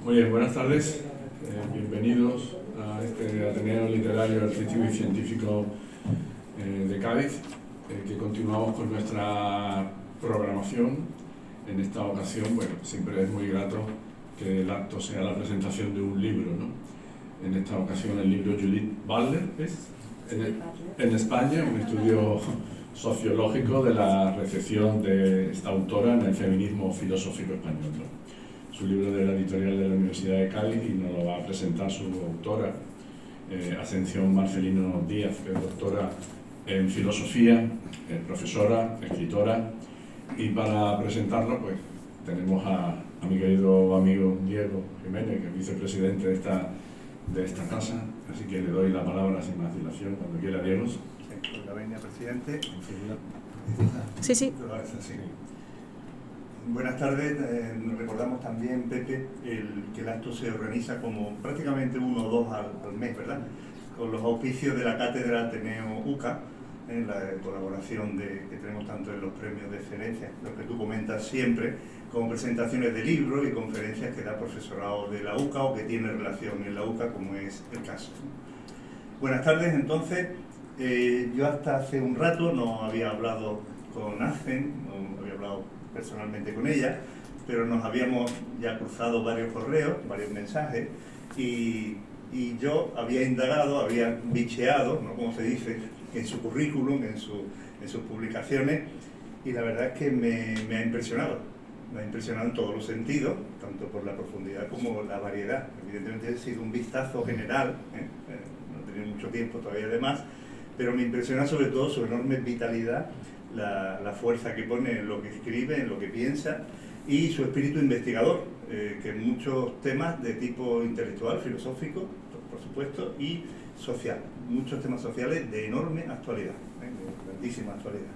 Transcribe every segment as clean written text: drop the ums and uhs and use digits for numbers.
Muy bien, buenas tardes. Bienvenidos a este Ateneo Literario, Artístico y Científico de Cádiz, que continuamos con nuestra programación. En esta ocasión, bueno, siempre es muy grato que el acto sea la presentación de un libro, ¿no? En esta ocasión el libro Judith Butler, ¿es? En España, un estudio sociológico de la recepción de esta autora en el feminismo filosófico español, ¿no? Su libro de la editorial de la Universidad de Cádiz, y nos lo va a presentar su autora, Ascensión Marcelino Díaz, que es doctora en filosofía, profesora, escritora, y para presentarlo pues tenemos a mi querido amigo Diego Jiménez, que es vicepresidente de esta casa, así que le doy la palabra sin más dilación, cuando quiera. Diego. La venia, presidente. Sí. Buenas tardes. Nos recordamos también, Pepe, que el acto se organiza como prácticamente 1 o 2 al mes, ¿verdad? Con los auspicios de la Cátedra Ateneo UCA, en la colaboración que tenemos tanto en los premios de excelencia, lo que tú comentas siempre, como presentaciones de libros y conferencias que da profesorado de la UCA o que tiene relación en la UCA, como es el caso. Buenas tardes, entonces. Yo hasta hace un rato no había hablado con Ascen, no había hablado personalmente con ella, pero nos habíamos ya cruzado varios correos, varios mensajes, y yo había indagado, había bicheado, ¿no?, como se dice, en su currículum, en sus publicaciones, y la verdad es que me ha impresionado. Me ha impresionado en todos los sentidos, tanto por la profundidad como la variedad. Evidentemente ha sido un vistazo general, no he tenido mucho tiempo todavía además, pero me impresiona sobre todo su enorme vitalidad, la fuerza que pone en lo que escribe, en lo que piensa, y su espíritu investigador, que en muchos temas de tipo intelectual, filosófico, por supuesto, y social. Muchos temas sociales de enorme actualidad, de grandísima actualidad.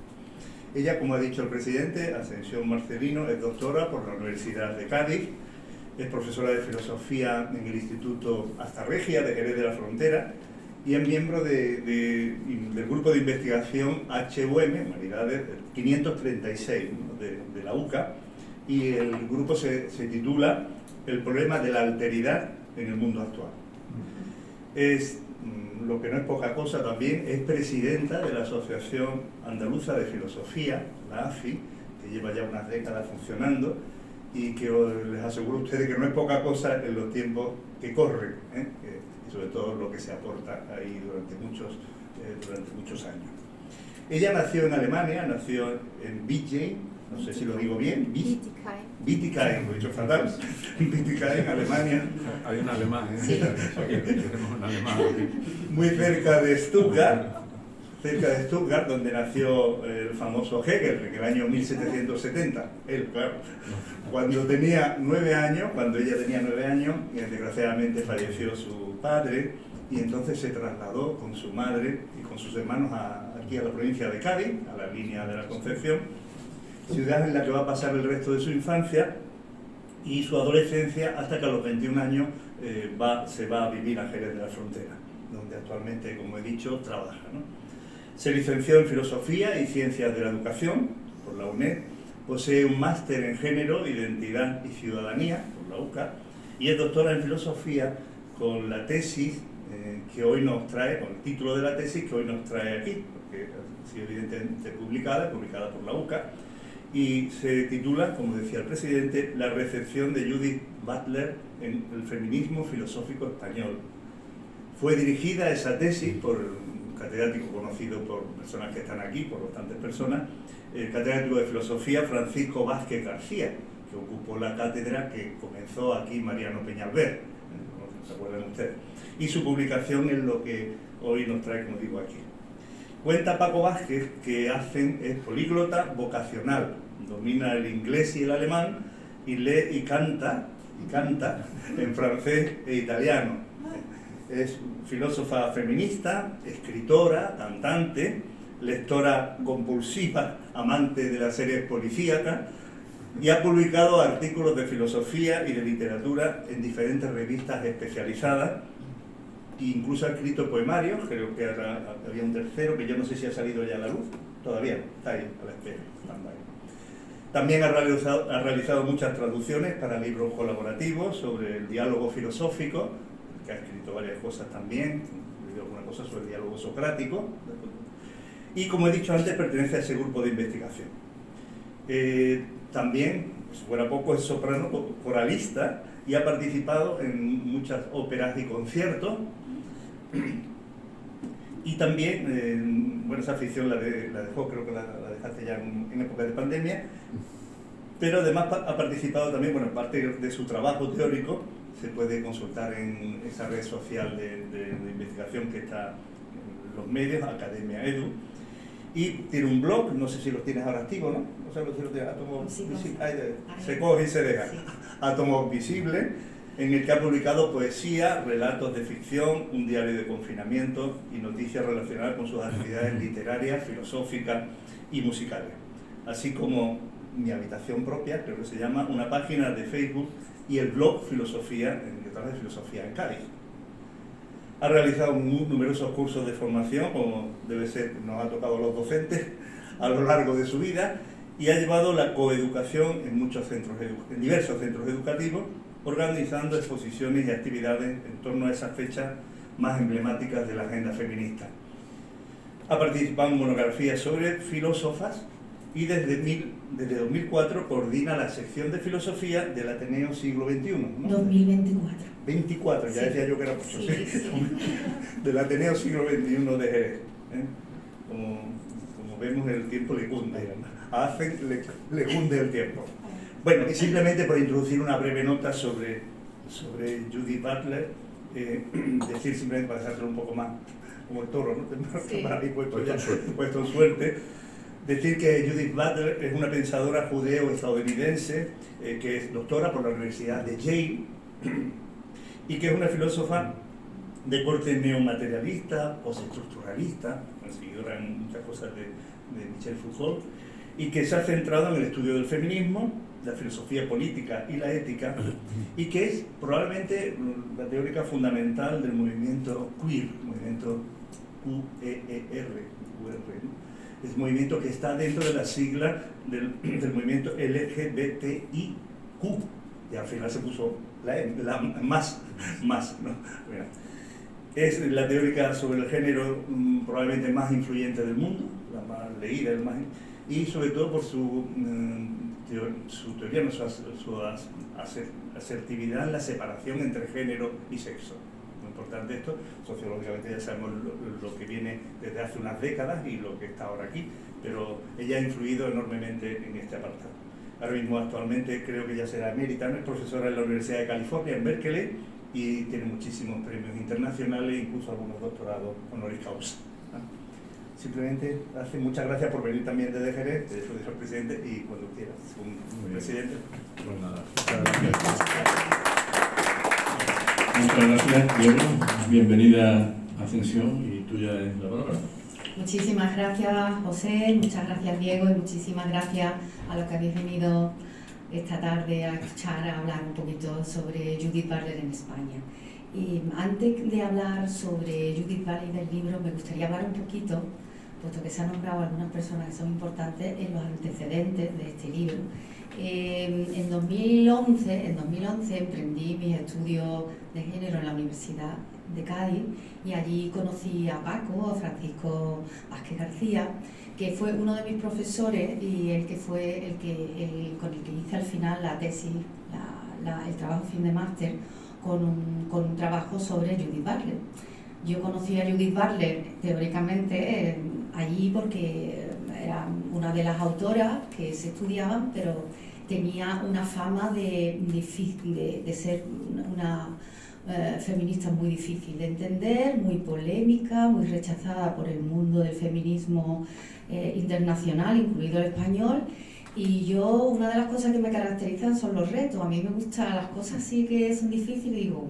Ella, como ha dicho el presidente, Ascensión Marcelino, es doctora por la Universidad de Cádiz, es profesora de filosofía en el Instituto Astarregia de Jerez de la Frontera, y es miembro del grupo de investigación HUM, Humanidades 536, ¿no?, de la UCA, y el grupo se titula El problema de la alteridad en el mundo actual. Es, lo que no es poca cosa también, es presidenta de la Asociación Andaluza de Filosofía, la AFI, que lleva ya unas décadas funcionando, y que les aseguro a ustedes que no es poca cosa en los tiempos que corren, y sobre todo lo que se aporta ahí durante muchos años. Ella nació en Alemania, nació en Bingen, no sé si lo digo bien, Bietigheim, lo he dicho fatal, Bietigheim, Alemania. Hay un alemán, ¿eh? Sí. Tenemos un alemán aquí. Muy cerca de Stuttgart, donde nació el famoso Hegel en el año 1770. Él, claro, cuando ella tenía 9 años, desgraciadamente falleció su padre, y entonces se trasladó con su madre y con sus hermanos aquí a la provincia de Cádiz, a la línea de la Concepción, ciudad en la que va a pasar el resto de su infancia y su adolescencia, hasta que a los 21 años se va a vivir a Jerez de la Frontera, donde actualmente, como he dicho, trabaja, ¿no? Se licenció en Filosofía y Ciencias de la Educación por la UNED, posee un máster en Género, Identidad y Ciudadanía por la UCA, y es doctora en Filosofía con la tesis que hoy nos trae, con el título de la tesis que hoy nos trae aquí, porque ha sido evidentemente publicada por la UCA, y se titula, como decía el presidente, La recepción de Judith Butler en el feminismo filosófico español. Fue dirigida esa tesis por un catedrático conocido por personas que están aquí, por bastantes personas, el catedrático de filosofía Francisco Vázquez García, que ocupó la cátedra que comenzó aquí Mariano Peñalver, ¿no se acuerdan ustedes? Y su publicación es lo que hoy nos trae, como digo, aquí. Cuenta Paco Vázquez que Ascen es políglota vocacional, domina el inglés y el alemán, y lee y canta en francés e italiano. Es filósofa feminista, escritora, cantante, lectora compulsiva, amante de las series policíacas, y ha publicado artículos de filosofía y de literatura en diferentes revistas especializadas, e incluso ha escrito poemarios. Creo que ahora había un tercero que yo no sé si ha salido ya a la luz, todavía está ahí a la espera. También ha realizado muchas traducciones para libros colaborativos sobre el diálogo filosófico, que ha escrito varias cosas también, alguna cosa sobre el diálogo socrático, y como he dicho antes, pertenece a ese grupo de investigación. También, si fuera poco, es soprano coralista y ha participado en muchas óperas y conciertos. Y también, bueno, esa afición la dejó, creo que la dejaste ya en época de pandemia, pero además ha participado también, bueno, parte de su trabajo teórico, se puede consultar en esa red social de investigación que está en los medios, Academia Edu, y tiene un blog, no sé si lo tienes ahora activo, ¿no? No sé si lo tienes, se coge y se deja, sí. Átomos Visibles, en el que ha publicado poesía, relatos de ficción, un diario de confinamiento y noticias relacionadas con sus actividades literarias, filosóficas y musicales, así como Mi habitación propia, creo que se llama, una página de Facebook y el blog Filosofía, en que trabaja de filosofía en Cádiz. Ha realizado numerosos cursos de formación, como debe ser, nos ha tocado a los docentes a lo largo de su vida, y ha llevado la coeducación en diversos centros educativos, organizando exposiciones y actividades en torno a esas fechas más emblemáticas de la agenda feminista. Ha participado en monografías sobre filósofas y desde 2004 coordina la sección de filosofía del Ateneo Siglo XXI, ¿no? 2024. 24, ya sí. Decía yo que era mucho, sí. Del Ateneo Siglo XXI de Jerez. Como vemos, el tiempo le cunde, le cunde el tiempo. Bueno, y simplemente por introducir una breve nota sobre Judith Butler, decir simplemente para dejárselo un poco más como el toro, ¿no? Sí. Puesto en suerte. Decir que Judith Butler es una pensadora judeo-estadounidense que es doctora por la Universidad de Yale y que es una filósofa de corte neomaterialista, postestructuralista, seguidora en muchas cosas de Michel Foucault, y que se ha centrado en el estudio del feminismo, la filosofía política y la ética, y que es probablemente la teórica fundamental del movimiento queer, movimiento QER, ¿no? Es un movimiento que está dentro de la sigla del movimiento LGBTIQ, y al final se puso la más, ¿no? Mira, es la teórica sobre el género probablemente más influyente del mundo, la más leída, y sobre todo por su teoría, su asertividad en la separación entre género y sexo. Muy importante esto, sociológicamente ya sabemos lo que viene desde hace unas décadas y lo que está ahora aquí, pero ella ha influido enormemente en este apartado. Ahora mismo, actualmente, creo que ya será emérita, ¿no? Es profesora en la Universidad de California, en Berkeley, y tiene muchísimos premios internacionales, incluso algunos doctorados honoris causa. Simplemente, muchas gracias por venir también desde Jerez, soy el presidente, y cuando quieras, presidente. Pues nada, muchas gracias, Diego. Bienvenida, Ascensión, y tuya es la palabra. Muchísimas gracias, José, muchas gracias, Diego, y muchísimas gracias a los que habéis venido esta tarde a escuchar, a hablar un poquito sobre Judith Butler en España. Y antes de hablar sobre Judith Butler y del libro, me gustaría hablar un poquito, puesto que se han nombrado algunas personas que son importantes, en los antecedentes de este libro. En 2011 emprendí mis estudios de género en la Universidad de Cádiz y allí conocí a Francisco Vázquez García, que fue uno de mis profesores y el que fue con el que hice al final la tesis, el trabajo fin de máster, con un trabajo sobre Judith Butler. Yo conocí a Judith Butler teóricamente allí porque era una de las autoras que se estudiaban, pero tenía una fama de ser una feminista muy difícil de entender, muy polémica, muy rechazada por el mundo del feminismo internacional, incluido el español. Y yo, una de las cosas que me caracterizan son los retos. A mí me gustan las cosas así que son difíciles y digo,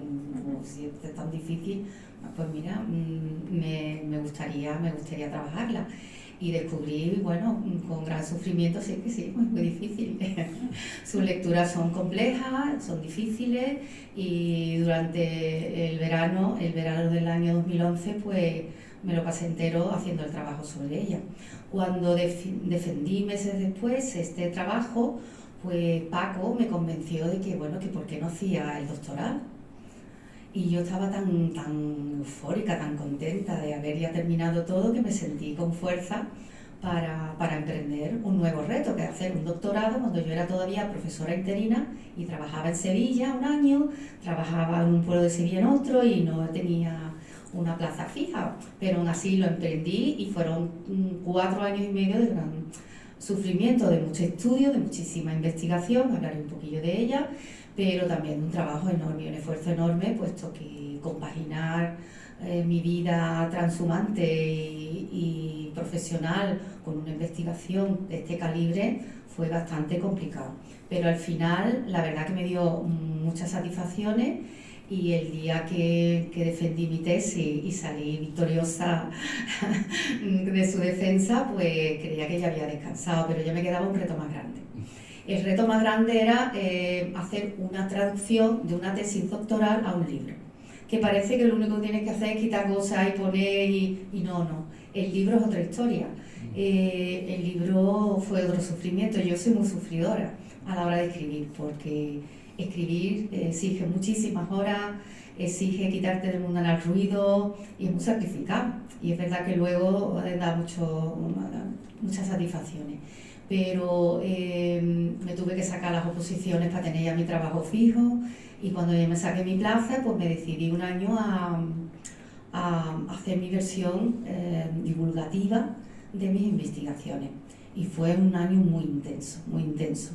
si es tan difícil, pues mira, me gustaría trabajarla. Y descubrí, bueno, con gran sufrimiento, sí que sí, es muy difícil. Sus lecturas son complejas, son difíciles, y durante el verano del año 2011, pues me lo pasé entero haciendo el trabajo sobre ella. Cuando defendí meses después este trabajo, pues Paco me convenció de que, bueno, que por qué no hacía el doctorado. Y yo estaba tan eufórica, tan contenta de haber ya terminado todo, que me sentí con fuerza para emprender un nuevo reto, que es hacer un doctorado cuando yo era todavía profesora interina y trabajaba en Sevilla un año, trabajaba en un pueblo de Sevilla en otro y no tenía una plaza fija, pero aún así lo emprendí y fueron 4 años y medio de gran sufrimiento, de mucho estudio, de muchísima investigación, hablaré un poquillo de ella, pero también de un trabajo enorme, un esfuerzo enorme, puesto que compaginar mi vida transhumante y profesional con una investigación de este calibre fue bastante complicado. Pero al final, la verdad que me dio muchas satisfacciones y el día que defendí mi tesis y salí victoriosa de su defensa, pues creía que ya había descansado, pero ya me quedaba un reto más grande. El reto más grande era hacer una traducción de una tesis doctoral a un libro, que parece que lo único que tienes que hacer es quitar cosas y poner y no. El libro es otra historia. El libro fue otro sufrimiento. Yo soy muy sufridora a la hora de escribir, porque escribir exige muchísimas horas, exige quitarte del mundo al ruido y es muy sacrificado. Y es verdad que luego da muchas satisfacciones. Pero me tuve que sacar las oposiciones para tener ya mi trabajo fijo y cuando ya me saqué mi plaza, pues me decidí un año a hacer mi versión divulgativa de mis investigaciones y fue un año muy intenso, muy intenso.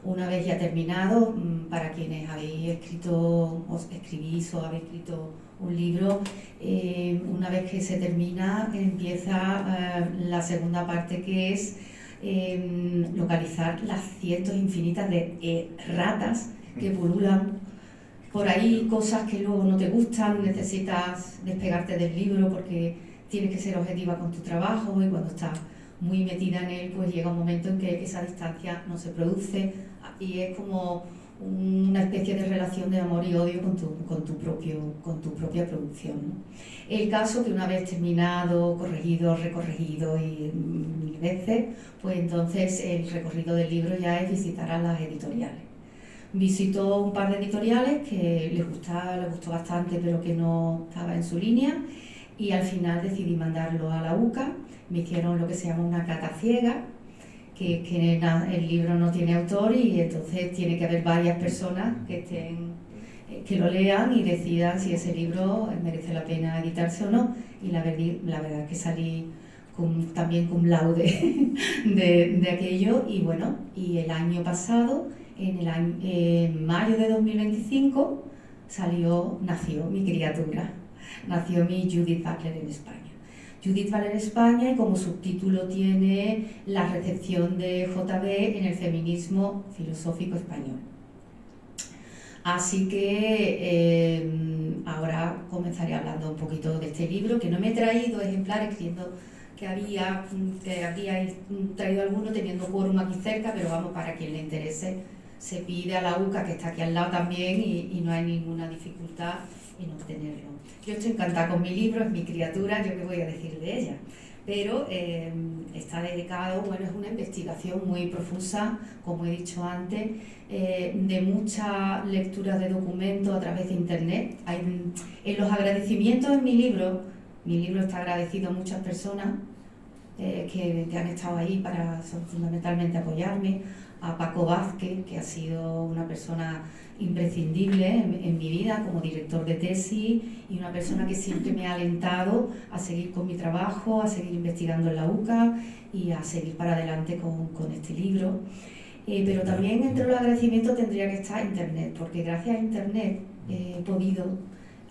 Una vez ya terminado, para quienes habéis escrito, os escribís o habéis escrito un libro, una vez que se termina empieza la segunda parte, que es localizar las cientos infinitas de ratas que pululan por ahí, cosas que luego no te gustan, necesitas despegarte del libro porque tienes que ser objetiva con tu trabajo y cuando estás muy metida en él, pues llega un momento en que esa distancia no se produce y es como una especie de relación de amor y odio con tu propia producción, ¿no? El caso que una vez terminado, corregido, recorregido y mil veces, pues entonces el recorrido del libro ya es visitar a las editoriales. Visitó un par de editoriales que les gustó bastante, pero que no estaba en su línea, y al final decidí mandarlo a la UCA. Me hicieron lo que se llama una cata ciega, que el libro no tiene autor y entonces tiene que haber varias personas que lo lean y decidan si ese libro merece la pena editarse o no. Y la verdad es que salí también cum laude de aquello. Y bueno, y el año pasado, en mayo de 2025, nació mi criatura, nació mi Judith Butler en España. Judith Butler España, y como subtítulo tiene la recepción de JB en el feminismo filosófico español. Así que ahora comenzaré hablando un poquito de este libro, que no me he traído ejemplares, creyendo que había traído alguno teniendo quórum aquí cerca, pero vamos, para quien le interese, se pide a la UCA, que está aquí al lado también, y no hay ninguna dificultad en obtenerlo. Yo estoy encantada con mi libro, es mi criatura, yo qué voy a decir de ella, pero está dedicado, bueno, es una investigación muy profusa, como he dicho antes, de mucha lectura de documentos a través de internet. En los agradecimientos en mi libro está agradecido a muchas personas que han estado ahí para fundamentalmente apoyarme, a Paco Vázquez, que ha sido una persona imprescindible en mi vida como director de tesis y una persona que siempre me ha alentado a seguir con mi trabajo, a seguir investigando en la UCA y a seguir para adelante con este libro. Pero también entre los agradecimientos tendría que estar Internet, porque gracias a Internet he podido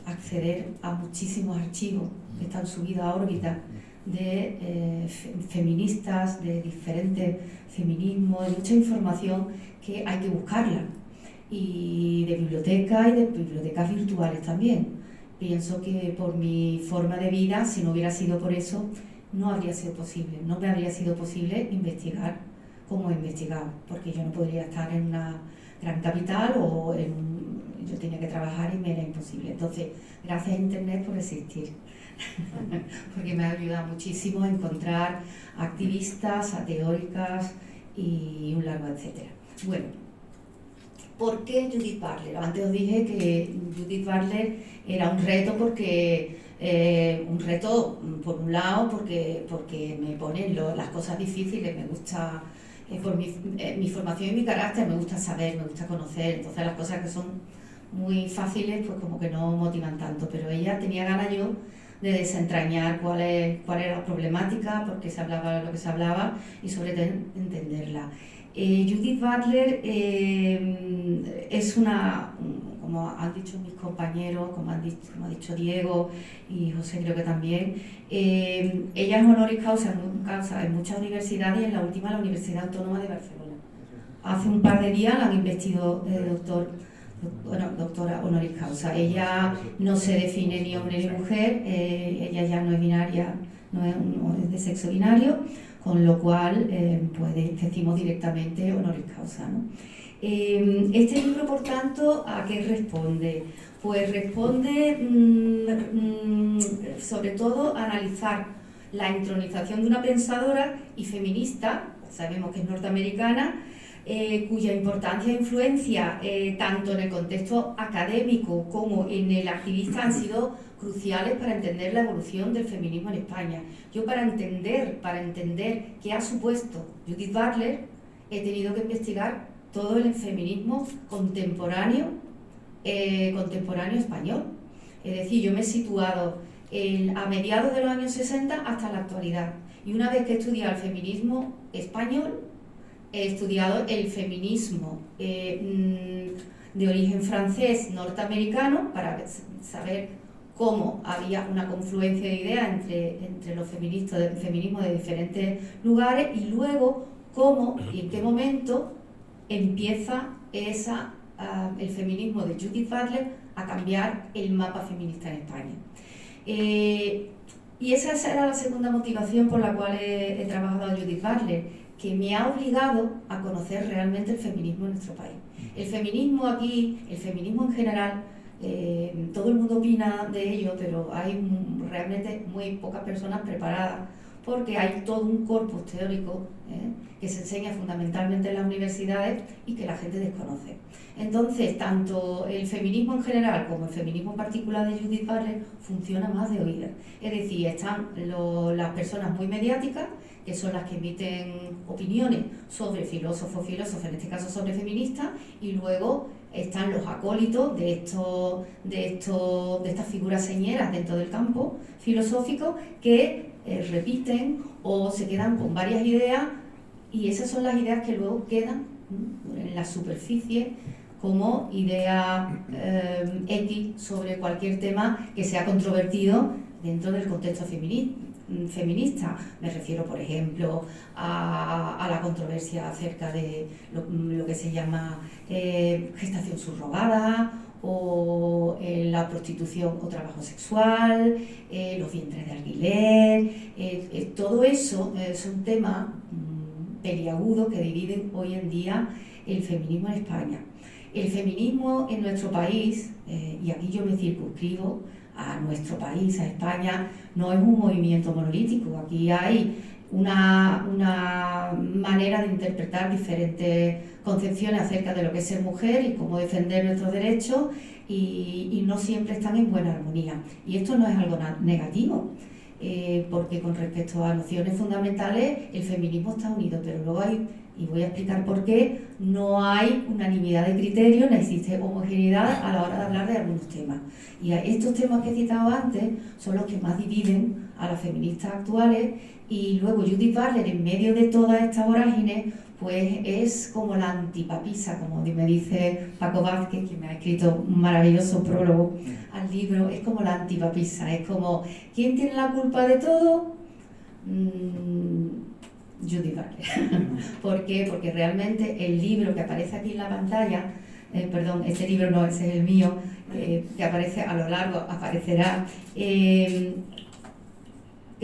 acceder a muchísimos archivos que están subidos a órbita de feministas, de diferentes feminismos, de mucha información que hay que buscarla, y de biblioteca y de bibliotecas virtuales también. Pienso que por mi forma de vida, si no hubiera sido por eso, no me habría sido posible investigar como he investigado, porque yo no podría estar en una gran capital o yo tenía que trabajar y me era imposible. Entonces, gracias a Internet por existir, porque me ha ayudado muchísimo a encontrar activistas, a teóricas y un largo etcétera. Bueno, ¿por qué Judith Butler? Antes os dije que Judith Butler era un reto porque... un reto, por un lado, porque me ponen las cosas difíciles, me gusta, por mi formación y mi carácter, me gusta saber, me gusta conocer, entonces las cosas que son muy fáciles, pues como que no motivan tanto, pero ella tenía ganas yo de desentrañar cuál era la problemática, por qué se hablaba lo que se hablaba y sobre todo entenderla. Judith Butler es una, como han dicho mis compañeros, como ha dicho Diego y José creo que también, ella es honoris causa en muchas universidades y en la última la Universidad Autónoma de Barcelona. Hace un par de días la han investido doctora honoris causa. Ella no se define ni hombre ni mujer, ella ya no es binaria, no es de sexo binario, con lo cual pues decimos directamente honoris causa, ¿no? Este libro, por tanto, ¿a qué responde? Pues responde sobre todo a analizar la entronización de una pensadora y feminista, sabemos que es norteamericana, cuya importancia e influencia tanto en el contexto académico como en el activista han sido cruciales para entender la evolución del feminismo en España. Yo para entender qué ha supuesto Judith Butler he tenido que investigar todo el feminismo contemporáneo español. Es decir, yo me he situado a mediados de los años 60 hasta la actualidad. Y una vez que he estudiado el feminismo español, he estudiado el feminismo de origen francés norteamericano para saber cómo había una confluencia de ideas entre los feminismos de diferentes lugares y luego cómo y en qué momento empieza el feminismo de Judith Butler a cambiar el mapa feminista en España. Y esa era la segunda motivación por la cual he trabajado a Judith Butler, que me ha obligado a conocer realmente el feminismo en nuestro país. El feminismo aquí, el feminismo en general, todo el mundo opina de ello, pero hay realmente muy pocas personas preparadas porque hay todo un corpus teórico que se enseña fundamentalmente en las universidades y que la gente desconoce. Entonces, tanto el feminismo en general como el feminismo en particular de Judith Butler funciona más de oídas. Es decir, están las personas muy mediáticas, que son las que emiten opiniones sobre filósofos, en este caso sobre feministas, y luego están los acólitos de estas figuras señeras dentro del campo filosófico que repiten o se quedan con varias ideas, y esas son las ideas que luego quedan en la superficie como idea X sobre cualquier tema que sea controvertido dentro del contexto feminista. Me refiero, por ejemplo, a la controversia acerca de lo que se llama gestación subrogada o la prostitución o trabajo sexual, los vientres de alquiler. Todo eso son temas peliagudos que dividen hoy en día el feminismo en España. El feminismo en nuestro país, y aquí yo me circunscribo a nuestro país, a España, no es un movimiento monolítico. Aquí hay una manera de interpretar diferentes concepciones acerca de lo que es ser mujer y cómo defender nuestros derechos, y no siempre están en buena armonía. Y esto no es algo negativo, porque con respecto a nociones fundamentales el feminismo está unido, pero luego hay, y voy a explicar por qué, no hay unanimidad de criterio, no existe homogeneidad a la hora de hablar de algunos temas. Y estos temas que he citado antes son los que más dividen a las feministas actuales, y luego Judith Butler, en medio de todas estas vorágines, pues es como la antipapisa, como me dice Paco Vázquez, que me ha escrito un maravilloso prólogo al libro. Es como la antipapisa, es como, ¿quién tiene la culpa de todo? Judith Butler. ¿Por qué? Porque realmente el libro que aparece aquí en la pantalla, perdón, este libro no, ese es el mío, que aparece a lo largo, aparecerá, que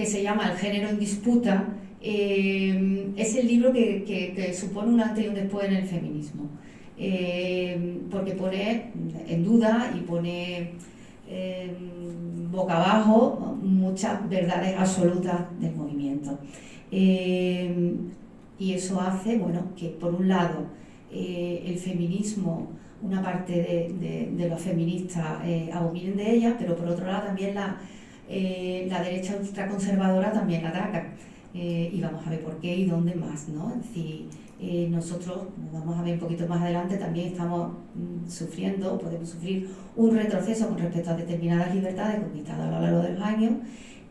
se llama El género en disputa, es el libro que supone un antes y un después en el feminismo. porque pone en duda y pone boca abajo muchas verdades absolutas del movimiento. Y eso hace, bueno, que por un lado el feminismo, una parte de los feministas abominen de ella, pero por otro lado también la derecha ultraconservadora también la ataca. Y vamos a ver por qué y dónde más, ¿no? Es decir, nosotros, vamos a ver un poquito más adelante, también estamos sufriendo, podemos sufrir un retroceso con respecto a determinadas libertades conquistadas a lo largo de los años,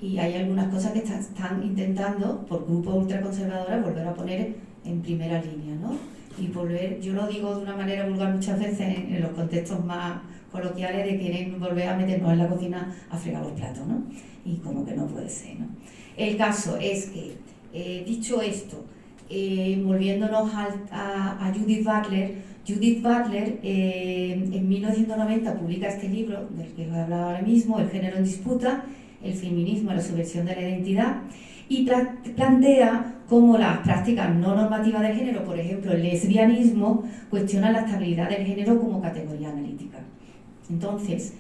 y hay algunas cosas que están intentando, por grupos ultraconservadores, volver a poner en primera línea, ¿no? Y volver, yo lo digo de una manera vulgar muchas veces en los contextos más coloquiales, de querer volver a meternos en la cocina a fregar los platos, ¿no? Y como que no puede ser, ¿no? El caso es que, dicho esto, volviéndonos a Judith Butler, en 1990 publica este libro del que os he hablado ahora mismo, El género en disputa, el feminismo, la subversión de la identidad, y plantea cómo las prácticas no normativas del género, por ejemplo el lesbianismo, cuestionan la estabilidad del género como categoría analítica. Entonces,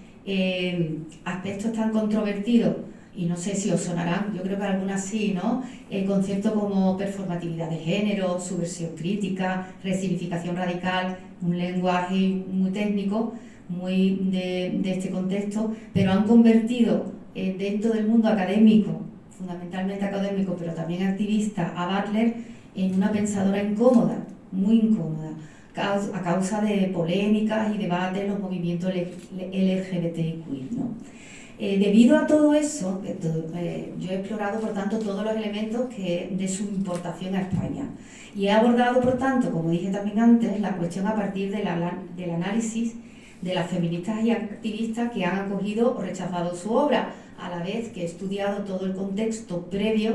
aspectos tan controvertidos, y no sé si os sonarán, yo creo que algunas sí, ¿no? Conceptos como performatividad de género, subversión crítica, resignificación radical, un lenguaje muy técnico, muy de este contexto, pero han convertido dentro del mundo académico, fundamentalmente académico, pero también activista, a Butler en una pensadora incómoda, muy incómoda, a causa de polémicas y debates en los movimientos LGBTIQ, ¿no? Debido a todo eso, yo he explorado, por tanto, todos los elementos de su importación a España. Y he abordado, por tanto, como dije también antes, la cuestión a partir del análisis de las feministas y activistas que han acogido o rechazado su obra, a la vez que he estudiado todo el contexto previo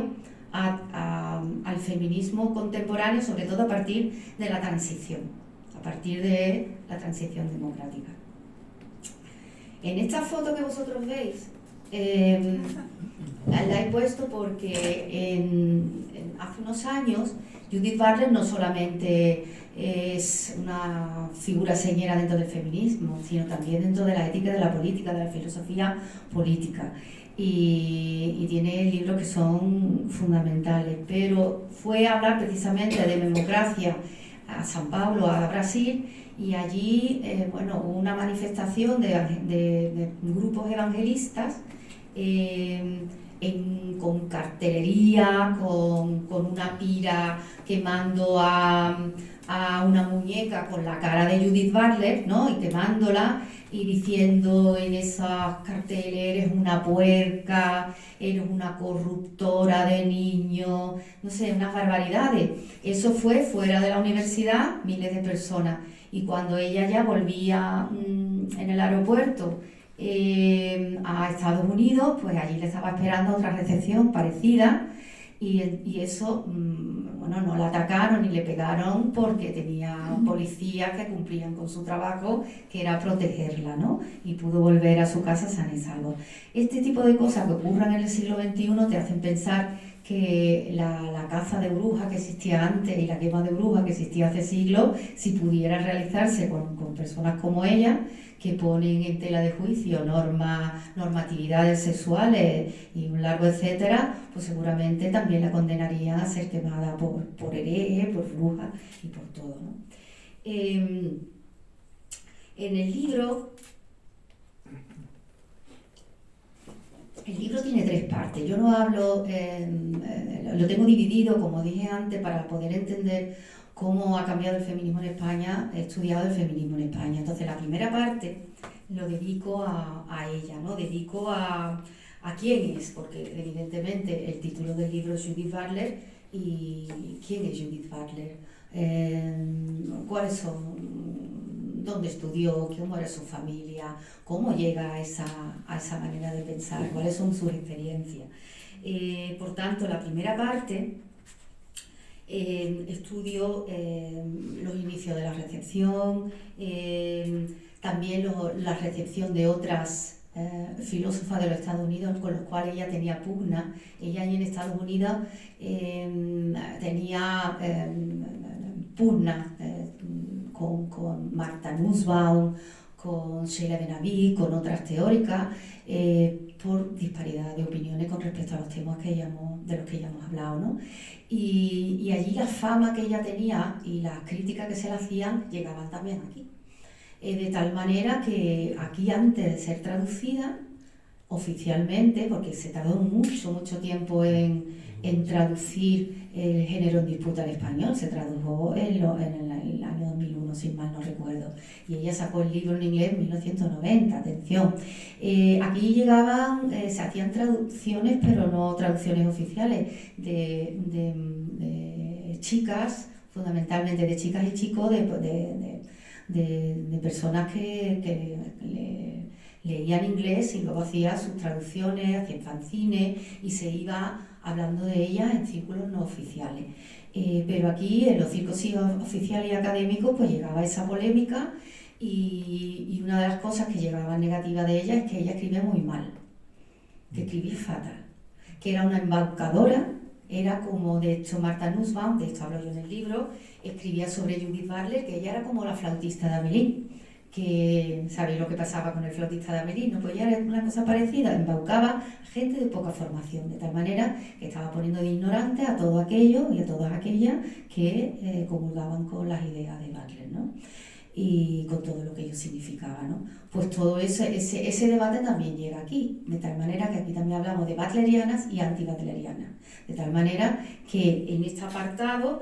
al feminismo contemporáneo, sobre todo a partir de la transición, democrática. En esta foto que vosotros veis, la he puesto porque hace unos años Judith Butler no solamente es una figura señera dentro del feminismo, sino también dentro de la ética de la política, de la filosofía política. Y tiene libros que son fundamentales, pero fue a hablar precisamente de democracia a São Paulo, a Brasil, y allí hubo una manifestación de grupos evangelistas con cartelería, con una pira quemando a una muñeca con la cara de Judith Butler, ¿no? Y quemándola y diciendo en esas carteles: eres una puerca, eres una corruptora de niños, no sé, unas barbaridades. Eso fue fuera de la universidad, miles de personas. Y cuando ella ya volvía en el aeropuerto a Estados Unidos, pues allí le estaba esperando otra recepción parecida, y eso, no la atacaron ni le pegaron, porque tenía policías que cumplían con su trabajo, que era protegerla, ¿no? Y pudo volver a su casa sana y salvo. Este tipo de cosas que ocurran en el siglo XXI te hacen pensar que la caza de brujas que existía antes y la quema de brujas que existía hace siglos, si pudiera realizarse con personas como ella, que ponen en tela de juicio normatividades sexuales y un largo etcétera, pues seguramente también la condenarían a ser quemada por hereje, por bruja y por todo, ¿no? En el libro tiene 3 partes. Yo no hablo, lo tengo dividido, como dije antes, para poder entender cómo ha cambiado el feminismo en España. He estudiado el feminismo en España. Entonces, la primera parte lo dedico a ella, ¿no? Dedico a quién es, porque evidentemente el título del libro es Judith Butler. ¿Y quién es Judith Butler? ¿Cuáles son? ¿Dónde estudió? ¿Cómo era su familia? ¿Cómo llega a esa manera de pensar? ¿Cuáles son sus experiencias? Por tanto, la primera parte estudio los inicios de la recepción, también la recepción de otras filósofas de los Estados Unidos con los cuales ella tenía pugna. Ella allí en Estados Unidos tenía pugna con Martha Nussbaum, con Sheila Benavit, con otras teóricas, por disparidad de opiniones con respecto a los temas de los que ya hemos hablado, ¿no? Y allí la fama que ella tenía y las críticas que se le hacían llegaban también aquí. De tal manera que aquí, antes de ser traducida oficialmente, porque se tardó mucho tiempo en traducir el género en disputa al español, se tradujo en el año 2001, si mal no recuerdo, y ella sacó el libro en inglés en 1990, atención. Aquí llegaban, se hacían traducciones, pero no traducciones oficiales, de chicas, fundamentalmente de chicas y chicos, de personas que leían inglés y luego hacían sus traducciones, hacían fanzines y se iba hablando de ellas en círculos no oficiales. Pero aquí, en los círculos oficiales y académicos, pues llegaba esa polémica y una de las cosas que llegaba negativa de ella es que ella escribía muy mal, que escribía fatal, que era una embaucadora. Era como, de hecho, Martha Nussbaum, de esto hablo yo en el libro, escribía sobre Judith Butler, que ella era como la flautista de Amélie, que sabéis lo que pasaba con el flautista de Amélie, ¿no? Pues ya era una cosa parecida, embaucaba a gente de poca formación, de tal manera que estaba poniendo de ignorante a todo aquello y a todas aquellas que comulgaban con las ideas de Butler, ¿no? Y con todo lo que ello significaba, ¿no? Pues todo ese debate también llega aquí, de tal manera que aquí también hablamos de butlerianas y anti-butlerianas, de tal manera que en este apartado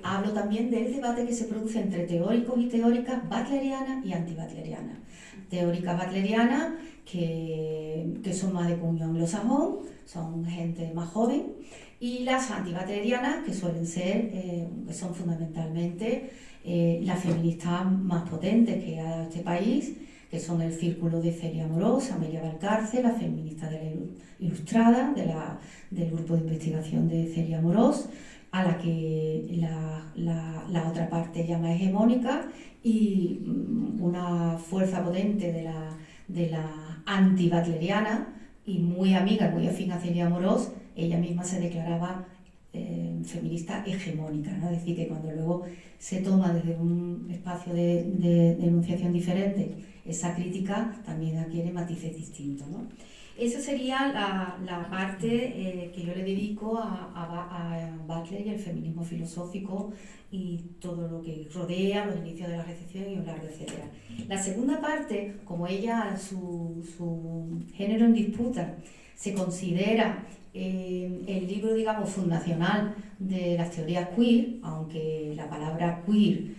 hablo también del debate que se produce entre teóricos y teóricas butlerianas y anti-butlerianas. Teóricas butlerianas que son más de cuño anglosajón, son gente más joven, y las anti-butlerianas que suelen ser, que son fundamentalmente las feministas más potentes que ha este país, que son el círculo de Celia Amorós, Amelia Valcárcel, la feminista de la Ilustrada, del grupo de investigación de Celia Amorós, a la que la otra parte llama hegemónica, y una fuerza potente de la anti-butleriana y muy amiga, muy afín a Celia Amorós, ella misma se declaraba feminista hegemónica, ¿no? Es decir, que cuando luego se toma desde un espacio de enunciación diferente, esa crítica también adquiere matices distintos, ¿no? Esa sería la parte que yo le dedico a Butler y el feminismo filosófico y todo lo que rodea los inicios de la recepción y un largo etcétera. La segunda parte, como ella, su género en disputa, se considera el libro, digamos, fundacional de las teorías queer, aunque la palabra queer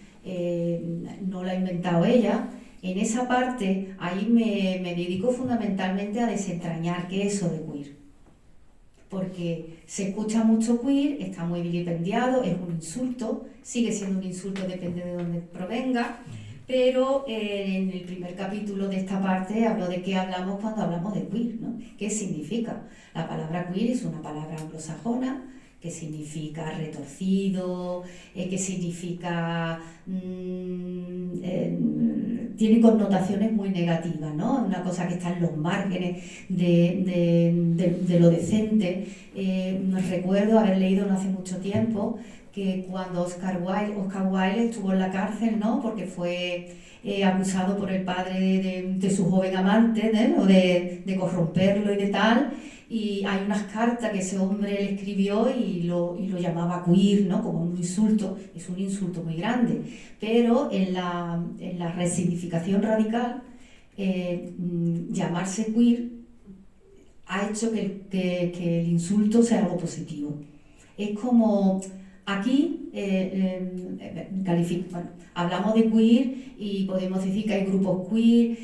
no la ha inventado ella. En esa parte, ahí me dedico fundamentalmente a desentrañar qué es eso de queer. Porque se escucha mucho queer, está muy vilipendiado, es un insulto, sigue siendo un insulto, depende de dónde provenga, pero en el primer capítulo de esta parte hablo de qué hablamos cuando hablamos de queer, ¿no? ¿Qué significa? La palabra queer es una palabra anglosajona, que significa retorcido, que significa... tiene connotaciones muy negativas, ¿no? Una cosa que está en los márgenes de lo decente. Recuerdo haber leído no hace mucho tiempo que cuando Oscar Wilde estuvo en la cárcel, ¿no? Porque fue acusado por el padre de su joven amante, ¿no? de corromperlo y de tal. Y hay unas cartas que ese hombre le escribió y lo llamaba queer, ¿no? Como un insulto, es un insulto muy grande. Pero en la resignificación radical, llamarse queer ha hecho que el insulto sea algo positivo. Es como, aquí hablamos de queer y podemos decir que hay grupos queer,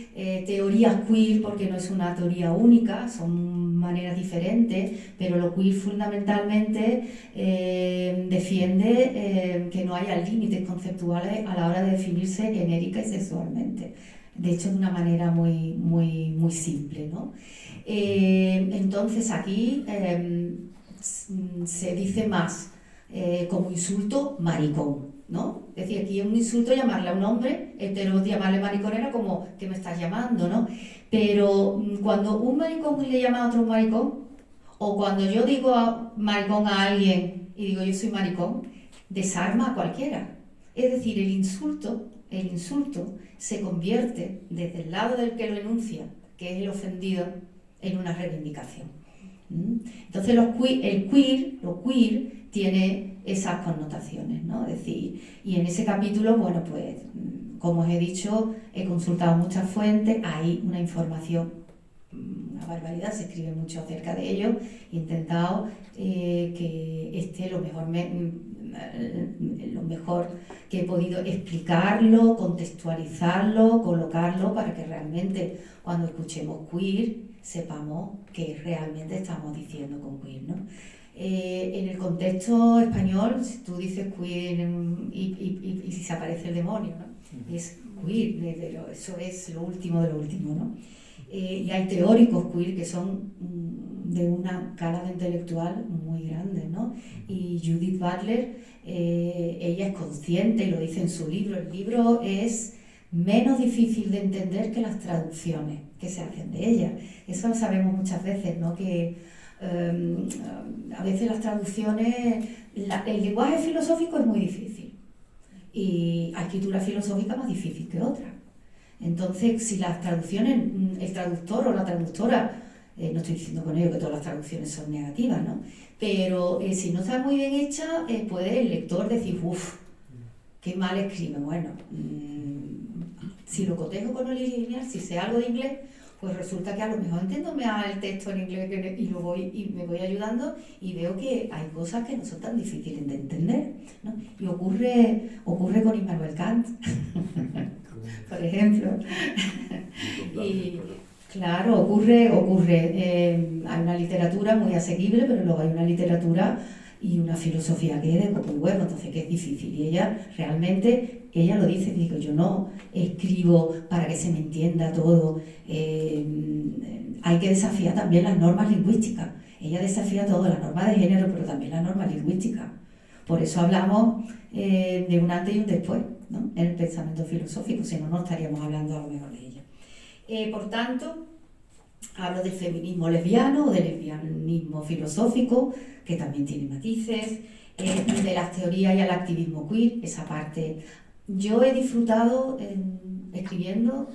teorías queer, porque no es una teoría única, son maneras diferentes, pero lo queer fundamentalmente defiende que no haya límites conceptuales a la hora de definirse genérica y sexualmente. De hecho, de una manera muy simple, ¿no? Entonces aquí se dice más como insulto maricón, ¿no? Es decir, aquí es un insulto llamarle a un hombre, pero llamarle mariconera como que me estás llamando, ¿no? Pero cuando un maricón le llama a otro maricón, o cuando yo digo maricón a alguien y digo yo soy maricón, desarma a cualquiera. Es decir, el insulto se convierte desde el lado del que lo enuncia, que es el ofendido, en una reivindicación. Entonces lo queer tiene esas connotaciones, ¿no? Es decir, y en ese capítulo, bueno, pues como os he dicho, he consultado muchas fuentes, hay una información, una barbaridad, se escribe mucho acerca de ello, he intentado que esté lo mejor que he podido explicarlo, contextualizarlo, colocarlo para que realmente cuando escuchemos queer sepamos qué realmente estamos diciendo con queer, ¿no? En el contexto español, si tú dices queer y si se aparece el demonio, ¿no? Es queer, pero eso es lo último de lo último, ¿no? Y hay teóricos queer que son de una calado intelectual muy grande, ¿no? Y Judith Butler, ella es consciente y lo dice en su libro. El libro es menos difícil de entender que las traducciones que se hacen de ella. Eso lo sabemos muchas veces, ¿no? Que a veces las traducciones, el lenguaje filosófico es muy difícil y la escritura filosófica más difícil que otra. Entonces, si las traducciones, el traductor o la traductora, no estoy diciendo con ello que todas las traducciones son negativas, ¿no? Pero si no está muy bien hecha, puede el lector decir, uff, qué mal escribe. Bueno, si lo cotejo con el original, si sé algo de inglés, pues resulta que a lo mejor entiendo el texto en inglés y me voy ayudando y veo que hay cosas que no son tan difíciles de entender, ¿no? Y ocurre con Immanuel Kant, por ejemplo. Y claro, ocurre. Hay una literatura muy asequible, pero luego hay una literatura y una filosofía que es de poco huevo, entonces que es difícil. Y ella realmente, ella lo dice, digo, yo no escribo para que se me entienda todo, hay que desafiar también las normas lingüísticas. Ella desafía todo, la norma de género, pero también la norma lingüística. Por eso hablamos de un antes y un después, ¿no? En el pensamiento filosófico, si no, no estaríamos hablando a lo mejor de ella. Por tanto, hablo del feminismo lesbiano o del lesbianismo filosófico, que también tiene matices, de las teorías y el activismo queer, esa parte. Yo he disfrutado escribiendo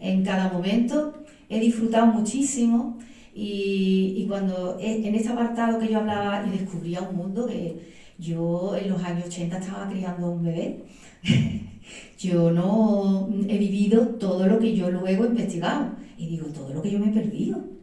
en cada momento, he disfrutado muchísimo y cuando en ese apartado que yo hablaba y descubría un mundo que yo en los años 80 estaba criando un bebé, yo no he vivido todo lo que yo luego he investigado y digo, todo lo que yo me he perdido.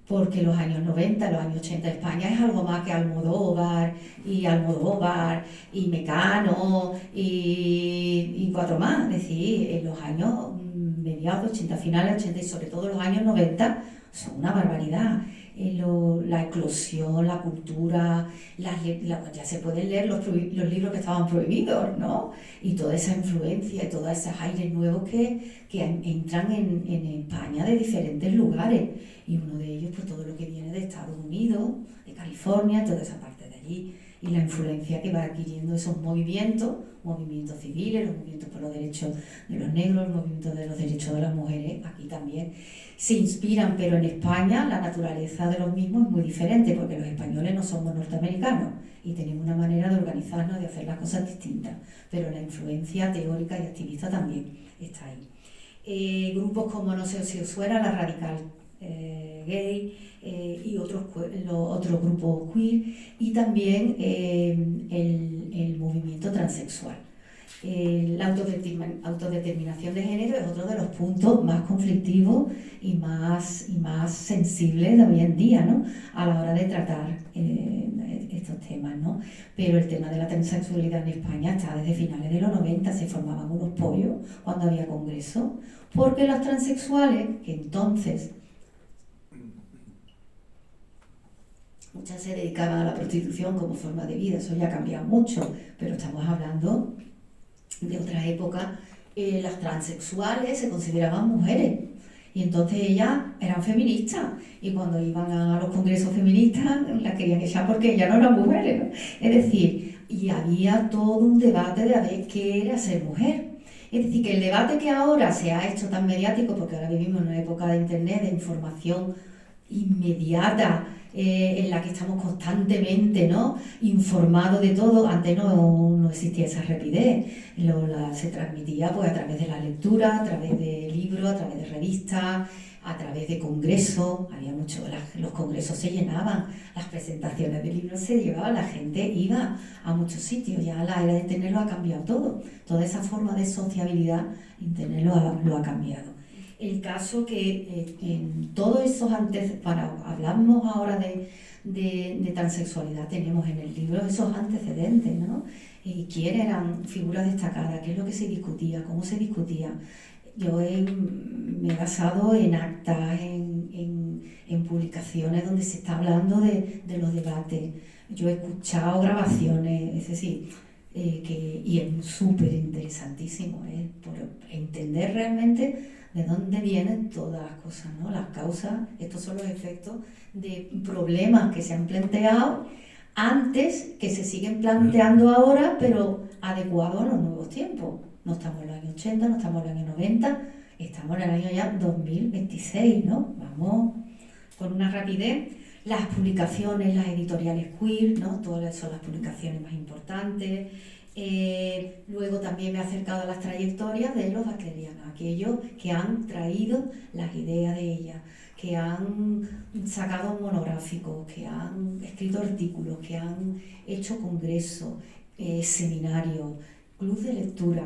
Porque los años 90, los años 80 de España es algo más que Almodóvar y Mecano y cuatro más. Es decir, en los años mediados 80, finales 80 y sobre todo los años 90 son una barbaridad. La eclosión, la cultura, ya se pueden leer los libros que estaban prohibidos, ¿no? Y toda esa influencia y todos esos aires nuevos que entran en España de diferentes lugares. Y uno de ellos, pues todo lo que viene de Estados Unidos, de California, toda esa parte de allí. Y la influencia que va adquiriendo esos movimientos civiles, los movimientos por los derechos de los negros, los movimientos de los derechos de las mujeres, aquí también se inspiran, pero en España la naturaleza de los mismos es muy diferente, porque los españoles no somos norteamericanos y tenemos una manera de organizarnos, de hacer las cosas distintas, pero la influencia teórica y activista también está ahí. Grupos como, no sé si os suena, la Radical Gay y otros grupos queer, y también el movimiento transexual. La autodeterminación de género es otro de los puntos más conflictivos y más sensibles de hoy en día, ¿no? A la hora de tratar estos temas, ¿no? Pero el tema de la transexualidad en España está desde finales de los 90, se formaban unos pollos cuando había congreso, porque las transexuales, que entonces muchas se dedicaban a la prostitución como forma de vida, eso ya ha cambiado mucho, pero estamos hablando de otra época. Las transexuales se consideraban mujeres y entonces ellas eran feministas y cuando iban a los congresos feministas las querían echar porque ellas no eran mujeres, ¿no? Es decir, y había todo un debate de a ver qué era ser mujer. Es decir, que el debate que ahora se ha hecho tan mediático, porque ahora vivimos en una época de internet, de información inmediata, en la que estamos constantemente, ¿no?, informados de todo. Antes no existía esa rapidez, se transmitía pues a través de la lectura, a través de libros, a través de revistas, a través de congresos. Había mucho, los congresos se llenaban, las presentaciones de libros se llevaban, la gente iba a muchos sitios. Ya la era de Internet lo ha cambiado todo, toda esa forma de sociabilidad, Internet lo ha cambiado. El caso que en todos esos hablamos ahora de transexualidad, tenemos en el libro esos antecedentes, ¿no? Y quiénes eran figuras destacadas, qué es lo que se discutía, cómo se discutía. Yo me he basado en actas, en publicaciones donde se está hablando de los debates. Yo he escuchado grabaciones, es decir, y es súper interesantísimo, por entender realmente de dónde vienen todas las cosas, ¿no? Las causas. Estos son los efectos de problemas que se han planteado antes, que se siguen planteando ahora, pero adecuados a los nuevos tiempos. No estamos en los años 80, no estamos en los años 90, estamos en el año ya 2026, ¿no? Vamos con una rapidez. Las publicaciones, las editoriales queer, ¿no? Todas son las publicaciones más importantes. Luego también me he acercado a las trayectorias de los bacterianos, aquellos que han traído las ideas de ellas, que han sacado monográficos, que han escrito artículos, que han hecho congresos, seminarios, club de lectura.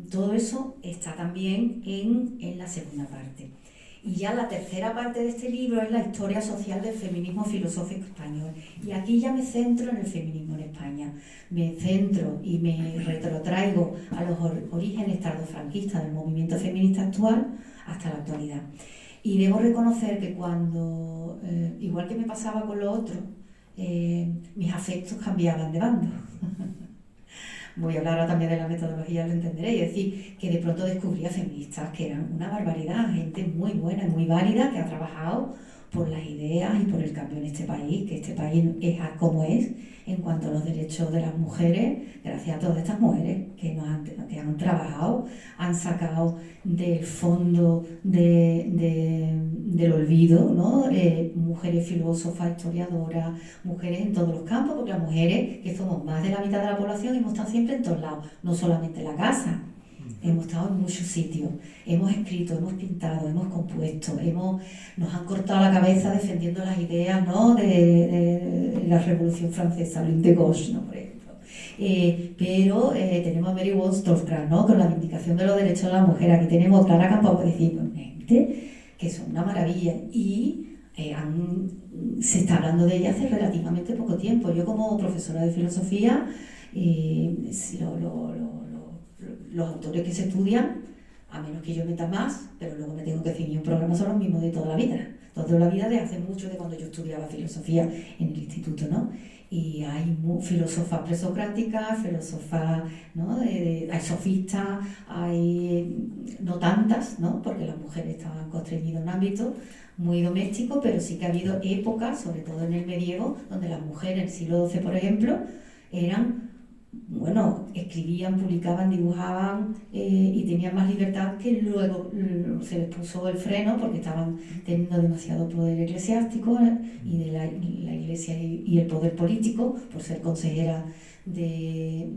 Todo eso está también en la segunda parte. Y ya la tercera parte de este libro es la historia social del feminismo filosófico español. Y aquí ya me centro en el feminismo en España. Me centro y me retrotraigo a los orígenes tardofranquistas del movimiento feminista actual hasta la actualidad. Y debo reconocer que cuando, igual que me pasaba con lo otro, mis afectos cambiaban de bando. Voy a hablar ahora también de la metodología, lo entenderéis. Es decir, que de pronto descubría feministas que eran una barbaridad, gente muy buena y muy válida, que ha trabajado por las ideas y por el cambio en este país, que este país es como es en cuanto a los derechos de las mujeres, gracias a todas estas mujeres que han trabajado, han sacado del fondo del olvido, ¿no? Mujeres filósofas, historiadoras, mujeres en todos los campos, porque las mujeres, que somos más de la mitad de la población, hemos estado siempre en todos lados, no solamente en la casa. Hemos estado en muchos sitios, hemos escrito, hemos pintado, hemos compuesto, nos han cortado la cabeza defendiendo las ideas, ¿no?, de la Revolución Francesa, Louis de Gauche, ¿no?, por ejemplo. Pero tenemos a Mary Wollstonecraft, ¿no?, con la vindicación de los derechos de la mujer. Aquí tenemos Clara Campo, que decir, gente que son una maravilla y se está hablando de ella hace relativamente poco tiempo. Yo, como profesora de filosofía, los autores que se estudian, a menos que yo meta más, pero luego me tengo que ceñir un programa, son los mismos de toda la vida. Toda la vida, de hace mucho, de cuando yo estudiaba filosofía en el instituto, ¿no? Y hay filósofas presocráticas, filósofas, ¿no?, hay sofistas, hay no tantas, ¿no?, porque las mujeres estaban constreñidas en un ámbito muy doméstico, pero sí que ha habido épocas, sobre todo en el medievo, donde las mujeres en el siglo XII, por ejemplo, escribían, publicaban, dibujaban y tenían más libertad, que luego se les puso el freno porque estaban teniendo demasiado poder eclesiástico y de la iglesia y el poder político, por ser consejera de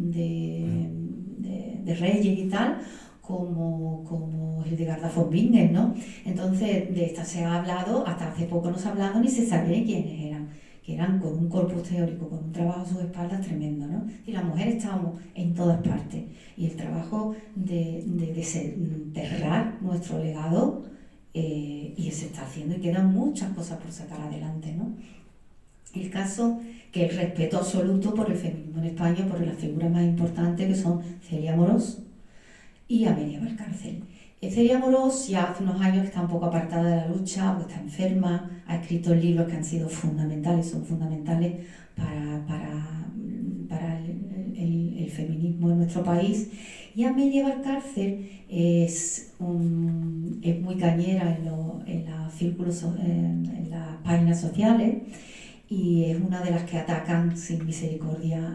reyes y tal, como Hildegarda von Bingen, ¿no? Entonces, de esta se ha hablado, hasta hace poco no se ha hablado ni se sabía quiénes eran, que eran con un corpus teórico, con un trabajo a sus espaldas tremendo, ¿no? Y las mujeres estamos en todas partes. Y el trabajo de desenterrar nuestro legado, y se está haciendo, y quedan muchas cosas por sacar adelante, ¿no? El caso que el respeto absoluto por el feminismo en España, por las figuras más importantes, que son Celia Amorós y Amelia Valcárcel. Celia Amorós ya hace unos años que está un poco apartada de la lucha, porque está enferma, ha escrito libros que han sido fundamentales, son fundamentales para el feminismo en nuestro país. Y Amelia Valcárcel es muy cañera en los círculos, en las páginas sociales, y es una de las que atacan sin misericordia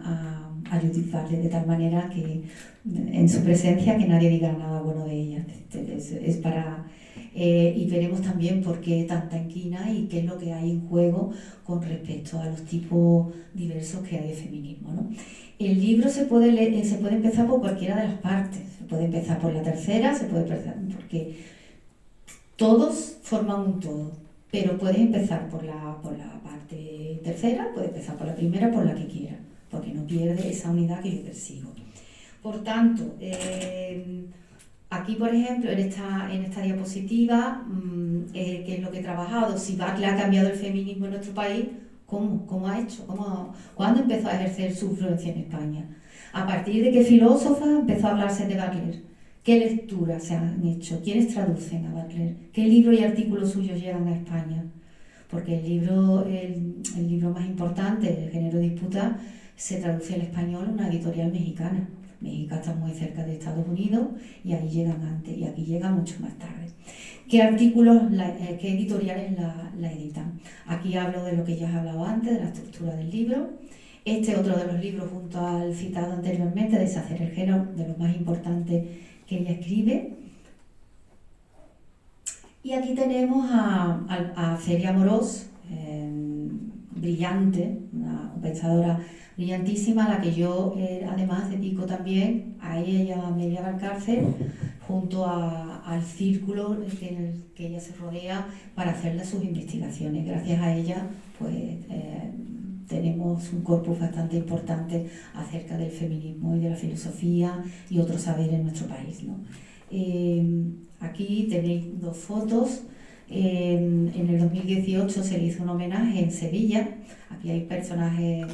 a a Judith Butler, de tal manera que en su presencia que nadie diga nada bueno de ella. Es para... y veremos también por qué tanta inquina y qué es lo que hay en juego con respecto a los tipos diversos que hay de feminismo, ¿no? El libro se puede empezar por cualquiera de las partes, se puede empezar por la tercera, se puede empezar porque todos forman un todo, pero puedes empezar por la parte tercera, puedes empezar por la primera, por la que quieras, porque no pierde esa unidad que yo persigo. Por tanto, aquí, por ejemplo, en esta diapositiva, que es lo que he trabajado, si Butler ha cambiado el feminismo en nuestro país, ¿cómo ha hecho? ¿Cuándo empezó a ejercer su influencia en España? ¿A partir de qué filósofa empezó a hablarse de Butler? ¿Qué lecturas se han hecho? ¿Quiénes traducen a Butler? ¿Qué libros y artículos suyos llegan a España? Porque el libro más importante, El género disputa, se traduce al español en una editorial mexicana. México está muy cerca de Estados Unidos y ahí llegan antes y aquí llegan mucho más tarde. ¿Qué artículos, qué editoriales la editan? Aquí hablo de lo que ya he hablado antes, de la estructura del libro. Este es otro de los libros, junto al citado anteriormente, Deshacer el género, de los más importantes que ella escribe. Y aquí tenemos a Celia Morós, brillante, una pensadora brillantísima, a la que yo además dedico también a ella y a Amelia Valcárcel, junto al círculo en el que ella se rodea para hacerle sus investigaciones. Gracias a ella, pues tenemos un corpus bastante importante acerca del feminismo y de la filosofía y otros saberes en nuestro país, ¿no? Aquí tenéis dos fotos. En el 2018 se le hizo un homenaje en Sevilla. Aquí hay personajes,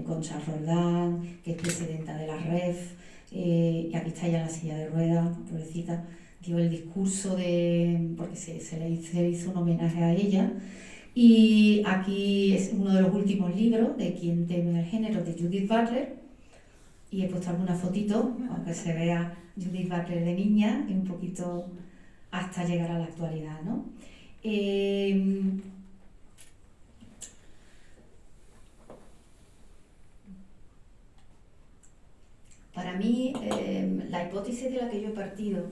Concha Roldán, que es presidenta de la REF, y aquí está ella en la silla de ruedas, pobrecita, dio el discurso porque se le hizo un homenaje a ella. Y aquí es uno de los últimos libros de Quien teme el género, de Judith Butler, y he puesto algunas fotitos, aunque se vea Judith Butler de niña, y un poquito hasta llegar a la actualidad, ¿no? Para mí, la hipótesis de la que yo he partido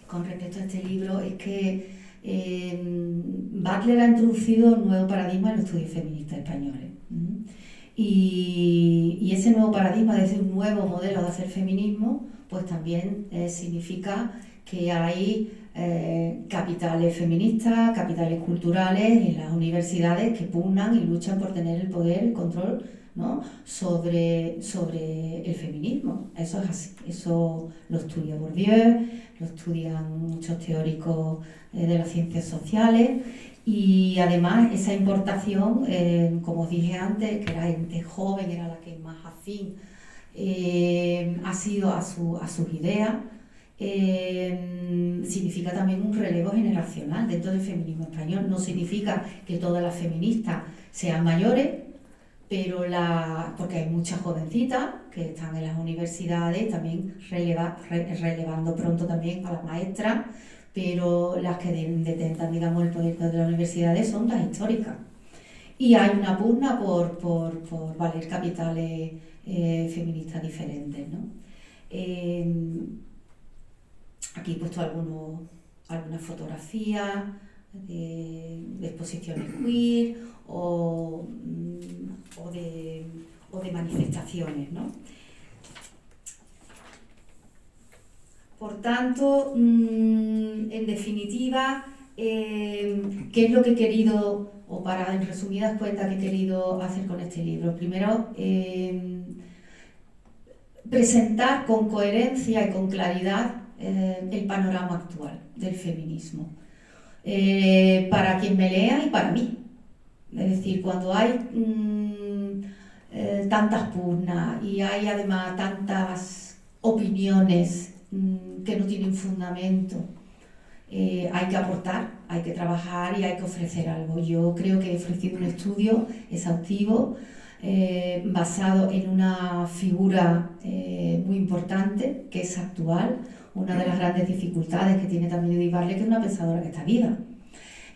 con respecto a este libro es que Butler ha introducido un nuevo paradigma en los estudios feministas españoles. Y ese nuevo paradigma, es decir, un nuevo modelo de hacer feminismo, pues también significa que hay capitales feministas, capitales culturales en las universidades que pugnan y luchan por tener el poder, el control, ¿no?, sobre el feminismo. Eso es así, eso lo estudia Bourdieu, lo estudian muchos teóricos de las ciencias sociales, y además esa importación, como os dije antes, que la gente joven era la que más afín ha sido a sus ideas, significa también un relevo generacional dentro del feminismo español. No significa que todas las feministas sean mayores, pero porque hay muchas jovencitas que están en las universidades, también relevando pronto también a las maestras, pero las que detentan, digamos, el poder de las universidades son las históricas. Y hay una pugna por valer capitales feministas diferentes, ¿no? Aquí he puesto algunas fotografías de exposiciones queer o de manifestaciones, ¿no? Por tanto, en definitiva, ¿qué es lo que he querido, o en resumidas cuentas, qué he querido hacer con este libro? Primero, presentar con coherencia y con claridad el panorama actual del feminismo, para quien me lea y para mí. Es decir, cuando hay tantas pugnas y hay además tantas opiniones que no tienen fundamento, hay que aportar, hay que trabajar y hay que ofrecer algo. Yo creo que he ofrecido un estudio exhaustivo basado en una figura muy importante, que es actual. Una de las grandes dificultades que tiene también Judith Butler, que es una pensadora que está viva.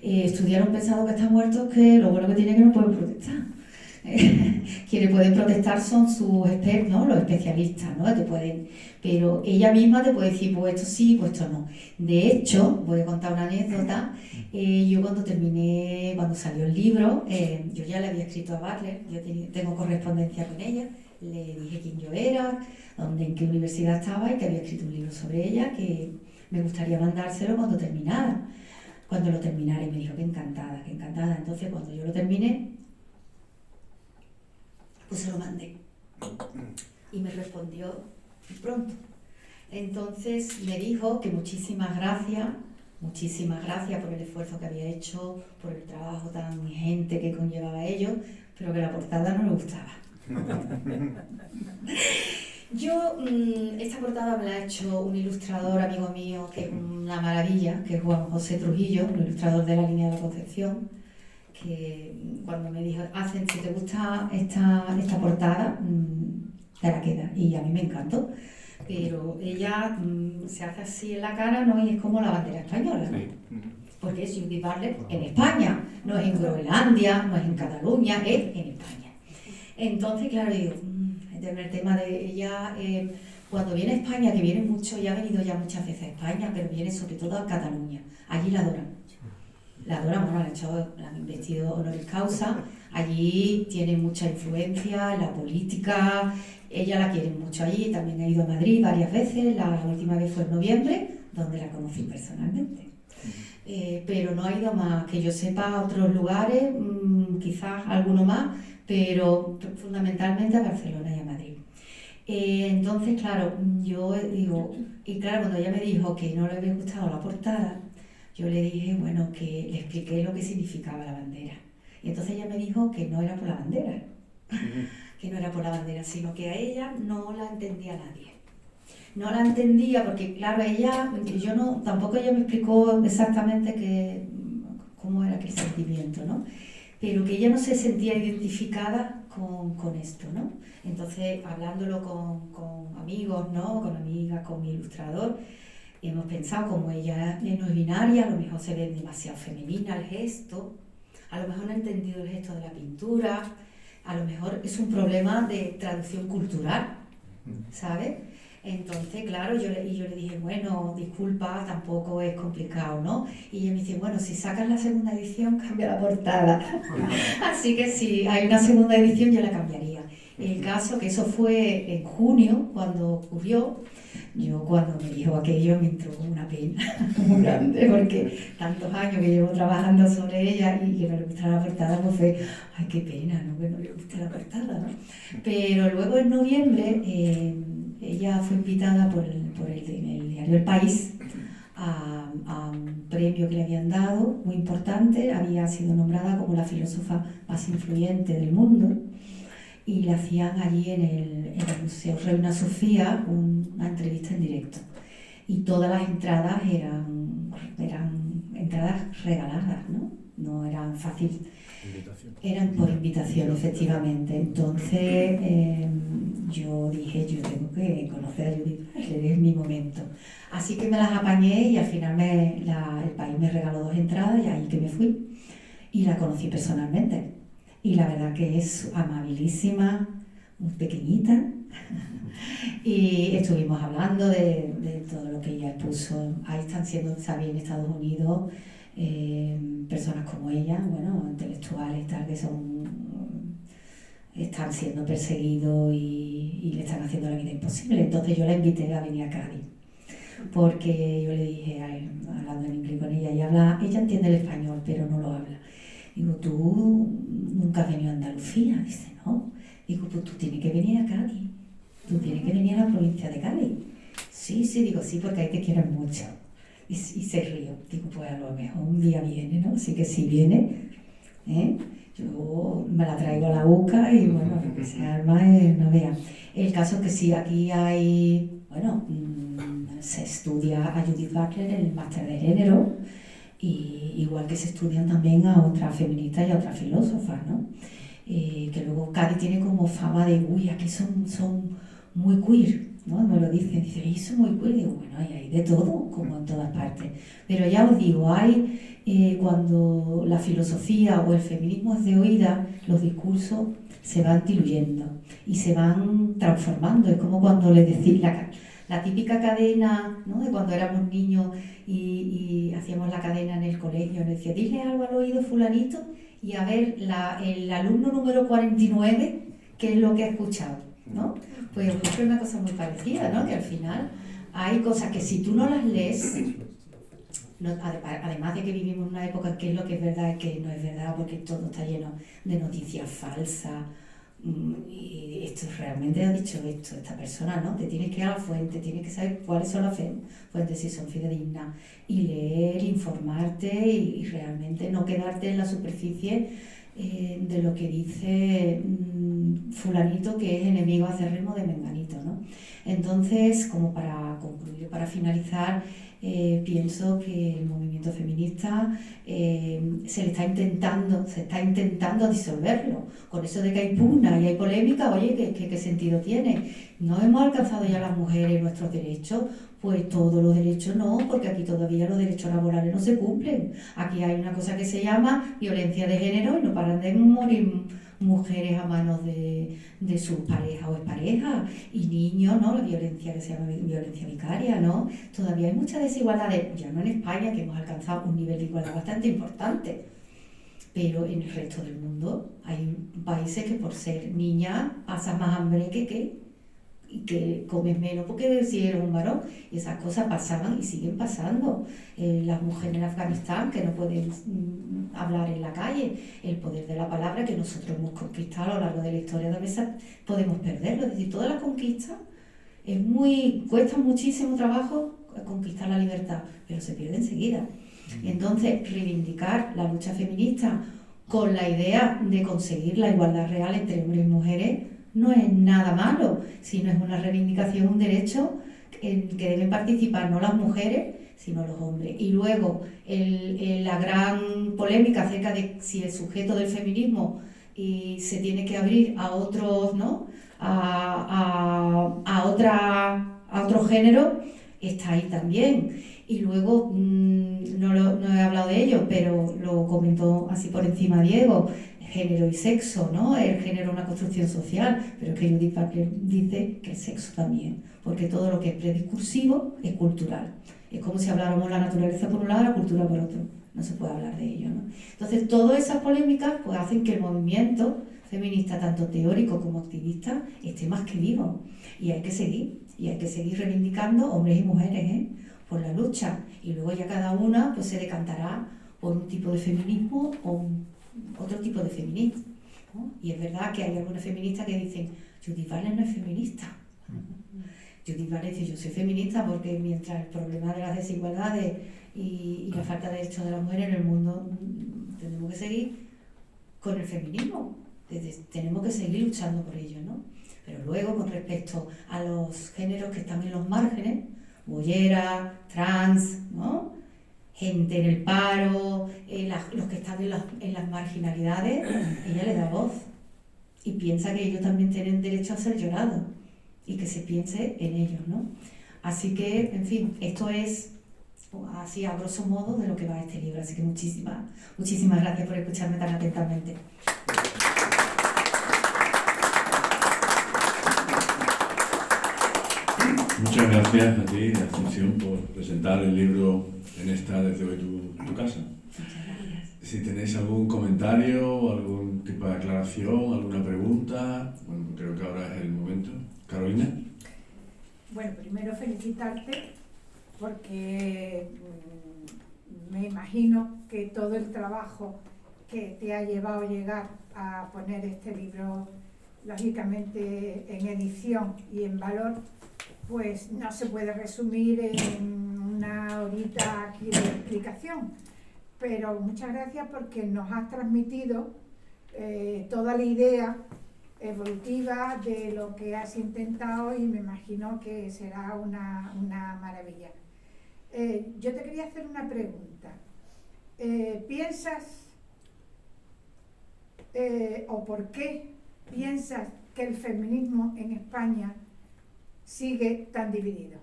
Estudiar a un pensador que está muerto, es que lo bueno que tiene es que no puede protestar. quienes pueden protestar son sus expertos, ¿no? Los especialistas, ¿no? Te pueden, pero ella misma te puede decir, pues esto sí, pues esto no. De hecho, voy a contar una anécdota. Yo cuando salió el libro, yo ya le había escrito a Butler, yo tengo correspondencia con ella, le dije quién yo era, en qué universidad estaba y que había escrito un libro sobre ella, que me gustaría mandárselo cuando terminara. Cuando lo terminara, y me dijo que encantada, que encantada. Entonces, cuando yo lo terminé, pues se lo mandé. Y me respondió pronto. Entonces me dijo que muchísimas gracias por el esfuerzo que había hecho, por el trabajo tan ingente que conllevaba ello, pero que la portada no le gustaba. Esta portada me la ha hecho un ilustrador amigo mío, que es una maravilla, que es Juan José Trujillo, un ilustrador de la línea de la Concepción, que cuando me dijo, si te gusta esta portada, te la queda. Y a mí me encantó. Pero ella se hace así en la cara, ¿no? Y es como la bandera española, ¿no? Sí. Porque es Judith Butler en España, no es en Groenlandia, no es en Cataluña, es en España. Entonces, claro, digo, el tema de ella, cuando viene a España, que viene mucho, ya ha venido ya muchas veces a España, pero viene sobre todo a Cataluña. Allí la adoran. La adoran, bueno, la han investido honoris causa. Allí tiene mucha influencia en la política. Ella la quiere mucho allí. También ha ido a Madrid varias veces. La última vez fue en noviembre, donde la conocí personalmente. Pero no ha ido más, que yo sepa, a otros lugares, quizás alguno más, pero fundamentalmente a Barcelona y a Madrid. Entonces, claro, yo digo, y claro, cuando ella me dijo que no le había gustado la portada, yo le dije, bueno, que le expliqué lo que significaba la bandera. Y entonces ella me dijo que no era por la bandera, que no era por la bandera, sino que a ella no la entendía nadie. No la entendía porque, claro, tampoco ella me explicó exactamente cómo era aquel sentimiento, ¿no? Pero que ella no se sentía identificada con esto, ¿no? Entonces, hablándolo con amigos, ¿no? Con amigas, con mi ilustrador, hemos pensado, como ella no es binaria, a lo mejor se ve demasiado femenina el gesto, a lo mejor no ha entendido el gesto de la pintura, a lo mejor es un problema de traducción cultural, ¿sabes? Entonces, claro, yo le dije, bueno, disculpa, tampoco es complicado, ¿no? Y ella me dice, bueno, si sacas la segunda edición, cambia la portada. Así que si hay una segunda edición, yo la cambiaría. El caso, que eso fue en junio, cuando ocurrió, yo cuando me dijo aquello me entró una pena muy grande, porque tantos años que llevo trabajando sobre ella y que no le gustara la portada, pues fue, ay, qué pena, ¿no? Que no le guste la portada, ¿no? Pero luego en noviembre, ella fue invitada por el diario El País a un premio que le habían dado, muy importante. Había sido nombrada como la filósofa más influyente del mundo y le hacían allí en el Museo Reina Sofía una entrevista en directo. Y todas las entradas eran entradas regaladas, ¿no? No eran fáciles. Eran por invitación, efectivamente. Entonces yo dije, yo tengo que conocer a Judith Butler, es mi momento. Así que me las apañé y al final El País me regaló 2 entradas y ahí que me fui. Y la conocí personalmente. Y la verdad que es amabilísima, muy pequeñita. Y estuvimos hablando de todo lo que ella puso. Ahí está bien Estados Unidos. Personas como ella, bueno, intelectuales tal, que están siendo perseguidos y le están haciendo la vida imposible. Entonces yo la invité a venir a Cádiz, porque yo le dije, hablando en inglés con ella, ella entiende el español, pero no lo habla. Digo, ¿tú nunca has venido a Andalucía? Dice, no. Digo, pues tú tienes que venir a Cádiz, tú tienes que venir a la provincia de Cádiz. Sí, digo, sí, porque ahí te quieren mucho. Y se rió. Digo, pues a lo mejor un día viene, ¿no? Así que si viene, yo me la traigo a la boca y bueno, lo que se arma no vea. El caso es que sí, aquí hay, bueno, se estudia a Judith Butler en el máster de género, y igual que se estudian también a otras feministas y a otras filósofas, ¿no? Que luego Cádiz tiene como fama de, uy, aquí son muy queer. ¿no? Me lo dicen, dicen, eso es muy cool, y digo, bueno, hay de todo, como en todas partes. Pero ya os digo, cuando la filosofía o el feminismo es de oída, los discursos se van diluyendo y se van transformando. Es como cuando le decís la típica cadena, ¿no? De cuando éramos niños y hacíamos la cadena en el colegio, le decía, dile algo al oído fulanito y a ver el alumno número 49, ¿qué es lo que ha escuchado? ¿No? Pues ocurre una cosa muy parecida, ¿no? Que al final hay cosas que si tú no las lees, además de que vivimos en una época en que es lo que es verdad y que no es verdad, porque todo está lleno de noticias falsas, y esto realmente ha dicho esto, esta persona, ¿no? Te tienes que ir a la fuente, tienes que saber cuáles son las fuentes, si son fidedignas, y leer, informarte y realmente no quedarte en la superficie de lo que dice fulanito que es enemigo acérrimo de menganito, ¿no? Entonces, como para concluir, para finalizar, pienso que el movimiento feminista se está intentando disolverlo. Con eso de que hay pugna y hay polémica, oye, ¿qué sentido tiene? ¿No hemos alcanzado ya las mujeres nuestros derechos? Pues todos los derechos no, porque aquí todavía los derechos laborales no se cumplen. Aquí hay una cosa que se llama violencia de género y no paran de morir mujeres a manos de sus parejas o exparejas, y niños, ¿no? La violencia que se llama violencia vicaria, ¿no? Todavía hay muchas desigualdades, ya no en España, que hemos alcanzado un nivel de igualdad bastante importante, pero en el resto del mundo hay países que por ser niña pasas más hambre y que comes menos porque si eres un varón, y esas cosas pasaban y siguen pasando. Las mujeres en Afganistán que no pueden hablar en la calle, el poder de la palabra que nosotros hemos conquistado a lo largo de la historia, de veces podemos perderlo. Es decir, toda la conquista cuesta muchísimo trabajo conquistar la libertad, pero se pierde enseguida. Entonces, reivindicar la lucha feminista con la idea de conseguir la igualdad real entre hombres y mujeres no es nada malo, sino es una reivindicación, un derecho en que deben participar no las mujeres, sino los hombres. Y luego la gran polémica acerca de si el sujeto del feminismo se tiene que abrir a otros, ¿no? a otro género, está ahí también. Y luego, no he hablado de ello, pero lo comentó así por encima Diego, género y sexo, ¿no? El género es una construcción social, pero es que Judith Butler dice que el sexo también, porque todo lo que es prediscursivo es cultural. Es como si habláramos la naturaleza por un lado y la cultura por otro. No se puede hablar de ello, ¿no? Entonces, todas esas polémicas pues, hacen que el movimiento feminista, tanto teórico como activista, esté más que vivo. Y hay que seguir reivindicando, hombres y mujeres, por la lucha. Y luego ya cada una pues, se decantará por un tipo de feminismo o otro tipo de feminismo, ¿no? Y es verdad que hay algunas feministas que dicen, Judith Butler no es feminista. Judith Butler dice, yo soy feminista porque mientras el problema de las desigualdades y la falta de derechos de las mujeres en el mundo, tenemos que seguir con el feminismo, tenemos que seguir luchando por ello, ¿no? Pero luego, con respecto a los géneros que están en los márgenes, boyera, trans, ¿no? Gente en el paro, los que están en las marginalidades, ella le da voz y piensa que ellos también tienen derecho a ser llorados y que se piense en ellos, ¿no? Así que, en fin, esto es así a grosso modo de lo que va este libro, así que muchísimas gracias por escucharme tan atentamente. Muchas gracias a ti, Asunción, por presentar el libro en esta desde hoy tu casa. Muchas gracias. Si tenéis algún comentario, algún tipo de aclaración, alguna pregunta, bueno, creo que ahora es el momento. Carolina. Bueno, primero felicitarte porque me imagino que todo el trabajo que te ha llevado a llegar a poner este libro, lógicamente en edición y en valor, pues no se puede resumir en una horita aquí de explicación. Pero muchas gracias porque nos has transmitido toda la idea evolutiva de lo que has intentado y me imagino que será una maravilla. Yo te quería hacer una pregunta. ¿Piensas o por qué piensas que el feminismo en España sigue tan dividido?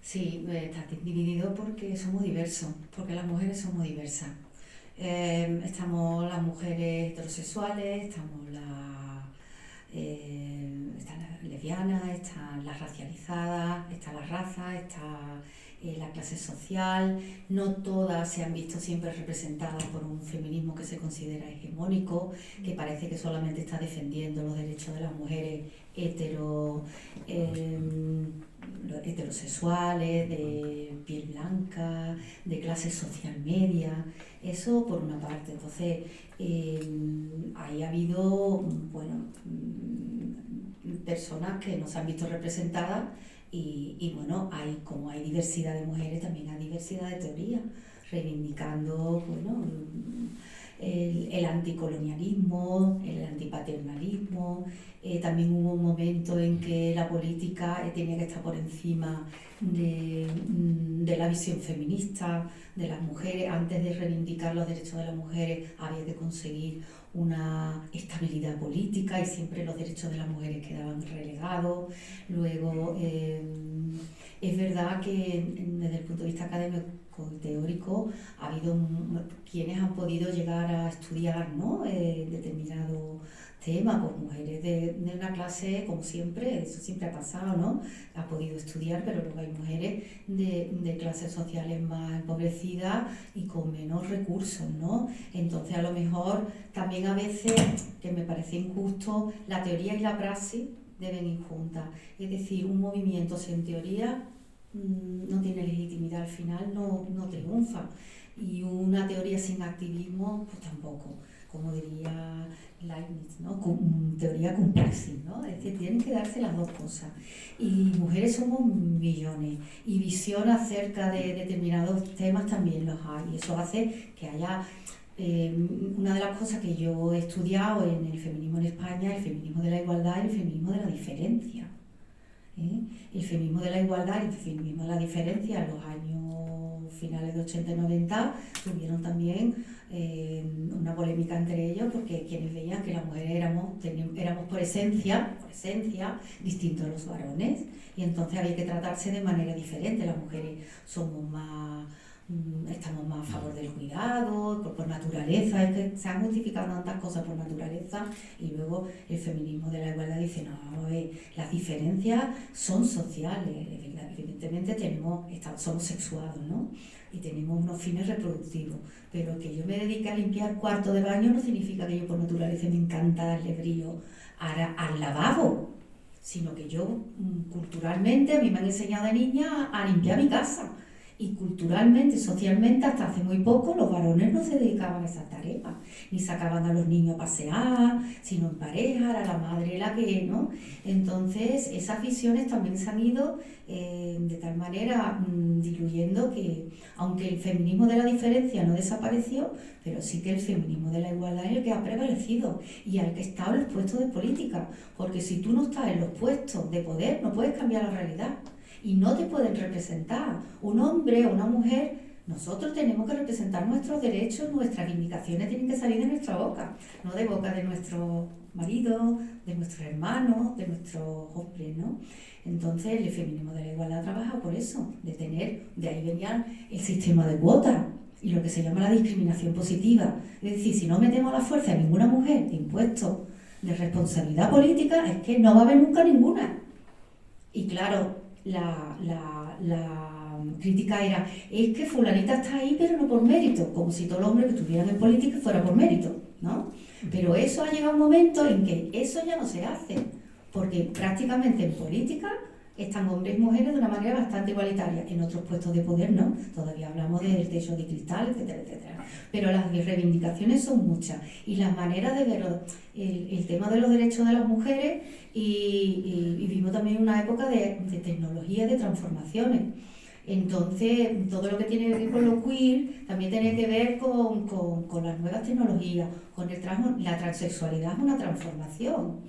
Sí, está dividido porque somos diversos, porque las mujeres somos diversas. Estamos las mujeres heterosexuales, están las lesbianas, están las racializadas, está la raza, está la clase social. No todas se han visto siempre representadas por un feminismo que se considera hegemónico, que parece que solamente está defendiendo los derechos de las mujeres heterosexuales, de piel blanca, de clase social media. Eso por una parte. Entonces, ahí ha habido, bueno, personas que no se han visto representadas y bueno, como hay diversidad de mujeres, también hay diversidad de teorías, reivindicando, bueno, el anticolonialismo, el antipaternalismo. También hubo un momento en que la política tenía que estar por encima de la visión feminista de las mujeres. Antes de reivindicar los derechos de las mujeres había que conseguir una estabilidad política y siempre los derechos de las mujeres quedaban relegados. Luego, es verdad que desde el punto de vista académico y teórico ha habido quienes han podido llegar a estudiar, ¿no?, determinado tema, pues mujeres de una clase, como siempre, eso siempre ha pasado, ¿no?, ha podido estudiar, pero luego hay mujeres de clases sociales más empobrecidas y con menos recursos, ¿no? Entonces, a lo mejor también a veces, que me parece injusto, la teoría y la praxis deben ir juntas. Es decir, un movimiento sin teoría no tiene legitimidad, al final no triunfa, y una teoría sin activismo pues tampoco, como diría Leibniz, ¿no?, teoría con praxis, ¿no? Es decir, tienen que darse las dos cosas. Y mujeres somos millones, y visión acerca de determinados temas también los hay, y eso hace que haya una de las cosas que yo he estudiado en el feminismo en España, el feminismo de la igualdad y el feminismo de la diferencia. El feminismo de la igualdad y el feminismo de la diferencia en los años finales de 80 y 90 tuvieron también una polémica entre ellos, porque quienes veían que las mujeres éramos por esencia distintos a los varones, y entonces había que tratarse de manera diferente. Las mujeres estamos más a favor del cuidado, por naturaleza, es que se han justificado tantas cosas por naturaleza, y luego el feminismo de la igualdad dice, no, las diferencias son sociales, evidentemente somos sexuados, ¿no?, y tenemos unos fines reproductivos, pero que yo me dedique a limpiar cuarto de baño no significa que yo por naturaleza me encanta darle brillo al lavabo, sino que yo culturalmente, a mí me han enseñado de niña a limpiar mi casa. Y culturalmente, socialmente, hasta hace muy poco, los varones no se dedicaban a esas tareas, ni sacaban a los niños a pasear, sino en pareja, era la madre la que, ¿no? Entonces, esas visiones también se han ido de tal manera diluyendo que, aunque el feminismo de la diferencia no desapareció, pero sí que el feminismo de la igualdad es el que ha prevalecido y al que está en los puestos de política, porque si tú no estás en los puestos de poder, no puedes cambiar la realidad. Y no te pueden representar. Un hombre o una mujer, nosotros tenemos que representar nuestros derechos, nuestras reivindicaciones tienen que salir de nuestra boca, no de boca de nuestros maridos, de nuestros hermanos, de nuestros hombres, ¿no? Entonces el feminismo de la igualdad trabaja por eso, de ahí venía el sistema de cuotas y lo que se llama la discriminación positiva. Es decir, si no metemos a la fuerza a ninguna mujer de impuestos de responsabilidad política, es que no va a haber nunca ninguna. Y claro, la crítica era, es que fulanita está ahí pero no por mérito, como si todos los hombres que estuvieran en política fuera por mérito, ¿no? Pero eso ha llegado un momento en que eso ya no se hace, porque prácticamente en política están hombres y mujeres de una manera bastante igualitaria, en otros puestos de poder no, todavía hablamos del techo de cristal, etcétera, etcétera. Pero las reivindicaciones son muchas, y las maneras de ver el tema de los derechos de las mujeres, y vivimos también una época de tecnología y de transformaciones. Entonces, todo lo que tiene que ver con lo queer también tiene que ver con las nuevas tecnologías, con la transexualidad es una transformación.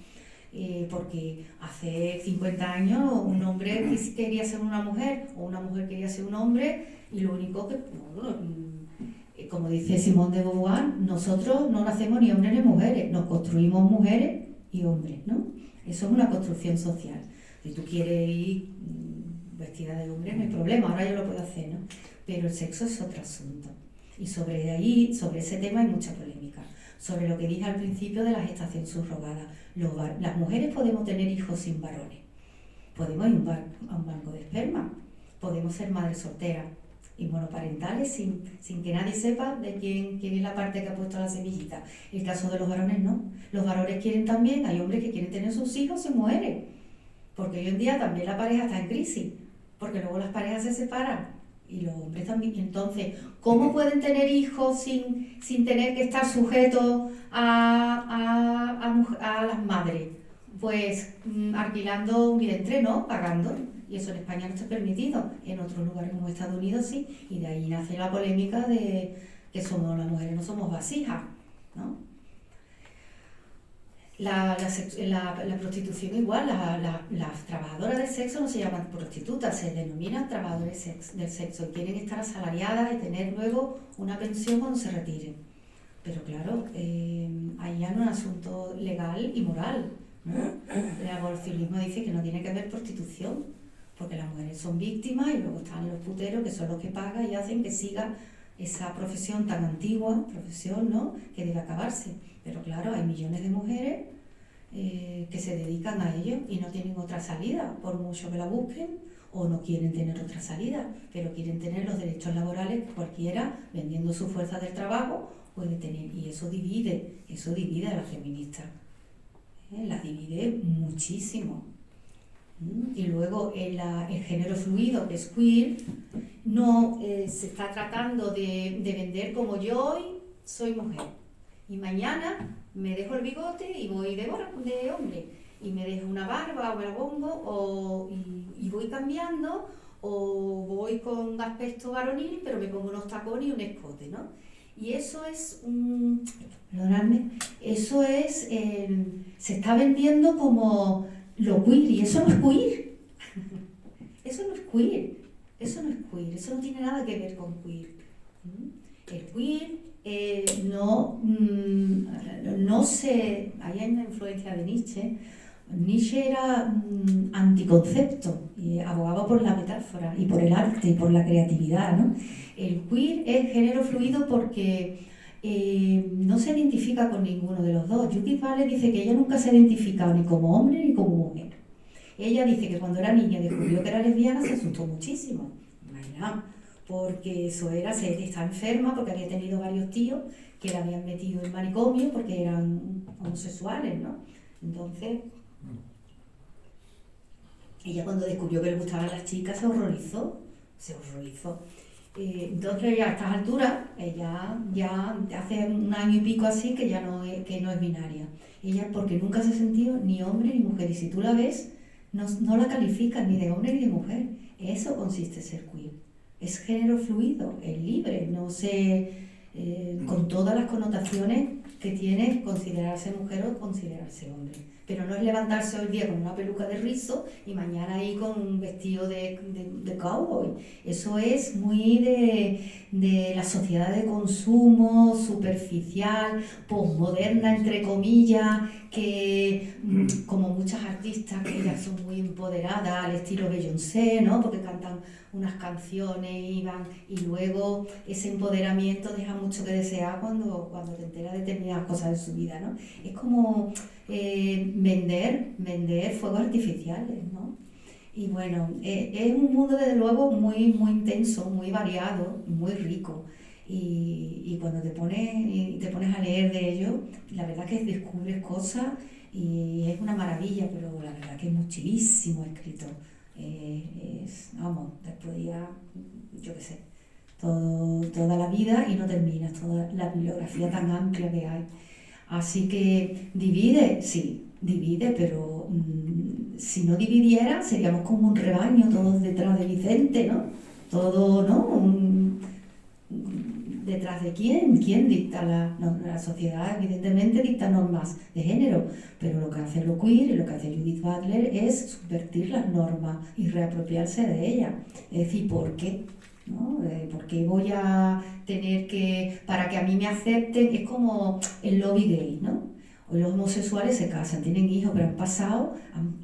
Porque hace 50 años un hombre quería ser una mujer o una mujer quería ser un hombre, y lo único que, como dice Simone de Beauvoir, nosotros no nacemos ni hombres ni mujeres, nos construimos mujeres y hombres, ¿no? Eso es una construcción social. Si tú quieres ir vestida de hombre, no hay problema, ahora yo lo puedo hacer, ¿no? Pero el sexo es otro asunto. Y sobre ese tema hay mucha polémica. Sobre lo que dije al principio de la gestación subrogada. Las mujeres podemos tener hijos sin varones. Podemos ir a un banco de esperma. Podemos ser madres solteras y monoparentales sin que nadie sepa de quién es la parte que ha puesto la semillita. El caso de los varones no. Los varones quieren también, hay hombres que quieren tener sus hijos sin mujeres. Porque hoy en día también la pareja está en crisis. Porque luego las parejas se separan. Y los hombres también. Entonces, ¿cómo pueden tener hijos sin tener que estar sujetos a las madres? Pues alquilando un vientre, ¿no? Pagando. Y eso en España no está permitido. En otros lugares como Estados Unidos sí. Y de ahí nace la polémica de que las mujeres no somos vasijas, ¿no? La prostitución igual, las trabajadoras del sexo no se llaman prostitutas, se denominan trabajadores del sexo y quieren estar asalariadas y tener luego una pensión cuando se retiren. Pero claro, ahí ya no es un asunto legal y moral, ¿no? El abolicionismo dice que no tiene que haber prostitución, porque las mujeres son víctimas y luego están los puteros que son los que pagan y hacen que siga esa profesión tan antigua, ¿no? Que debe acabarse. Pero claro, hay millones de mujeres que se dedican a ello y no tienen otra salida, por mucho que la busquen, o no quieren tener otra salida, pero quieren tener los derechos laborales que cualquiera, vendiendo su fuerza del trabajo, puede tener. Y eso divide a las feministas. Las divide muchísimo. Y luego el género fluido, que es queer, no se está tratando de vender como yo hoy soy mujer y mañana me dejo el bigote y voy de hombre y me dejo una barba o me la pongo y voy cambiando, o voy con aspecto varonil pero me pongo unos tacones y un escote, ¿no? Y eso es se está vendiendo como lo queer, y eso no es queer. Eso no es queer. Eso no tiene nada que ver con queer. El queer ahí hay una influencia de Nietzsche. Nietzsche era anticoncepto y abogaba por la metáfora y por el arte y por la creatividad, ¿no? El queer es género fluido porque no se identifica con ninguno de los dos. Judith Butler dice que ella nunca se ha identificado ni como hombre ni como mujer. Ella dice que cuando era niña descubrió que era lesbiana, se asustó muchísimo. Imaginaos, porque está enferma, porque había tenido varios tíos que la habían metido en manicomio porque eran homosexuales, ¿no? Entonces, ella cuando descubrió que le gustaban las chicas se horrorizó. Entonces ya a estas alturas, ella ya hace un año y pico así que no es binaria. Ella porque nunca se ha sentido ni hombre ni mujer, y si tú la ves, no la calificas ni de hombre ni de mujer. Eso consiste en ser queer. Es género fluido, es libre, con todas las connotaciones que tiene considerarse mujer o considerarse hombre. Pero no es levantarse hoy día con una peluca de rizo y mañana ir con un vestido de cowboy. Eso es muy de la sociedad de consumo, superficial, posmoderna, entre comillas, que como muchas artistas que ellas son muy empoderadas al estilo Beyoncé, ¿no? Porque cantan unas canciones y luego ese empoderamiento deja mucho que desear cuando te enteras de determinadas cosas de su vida, ¿no? Es como vender fuegos artificiales, ¿no? Y bueno, es un mundo desde luego muy, muy intenso, muy variado, muy rico. Y cuando te pones a leer de ello, la verdad que descubres cosas y es una maravilla, pero la verdad que es muchísimo escrito. Después ya, yo qué sé, toda la vida y no terminas, toda la bibliografía tan amplia que hay. Así que divide, pero si no dividiera seríamos como un rebaño, todos detrás de Vicente, ¿no? Todo, ¿no? ¿Detrás de quién? ¿Quién dicta la sociedad? Evidentemente dicta normas de género, pero lo que hace lo queer y lo que hace Judith Butler es subvertir las normas y reapropiarse de ellas. Es decir, ¿por qué? ¿No? ¿Por qué voy a tener que, para que a mí me acepten? Es como el lobby gay, ¿no? Hoy los homosexuales se casan, tienen hijos, pero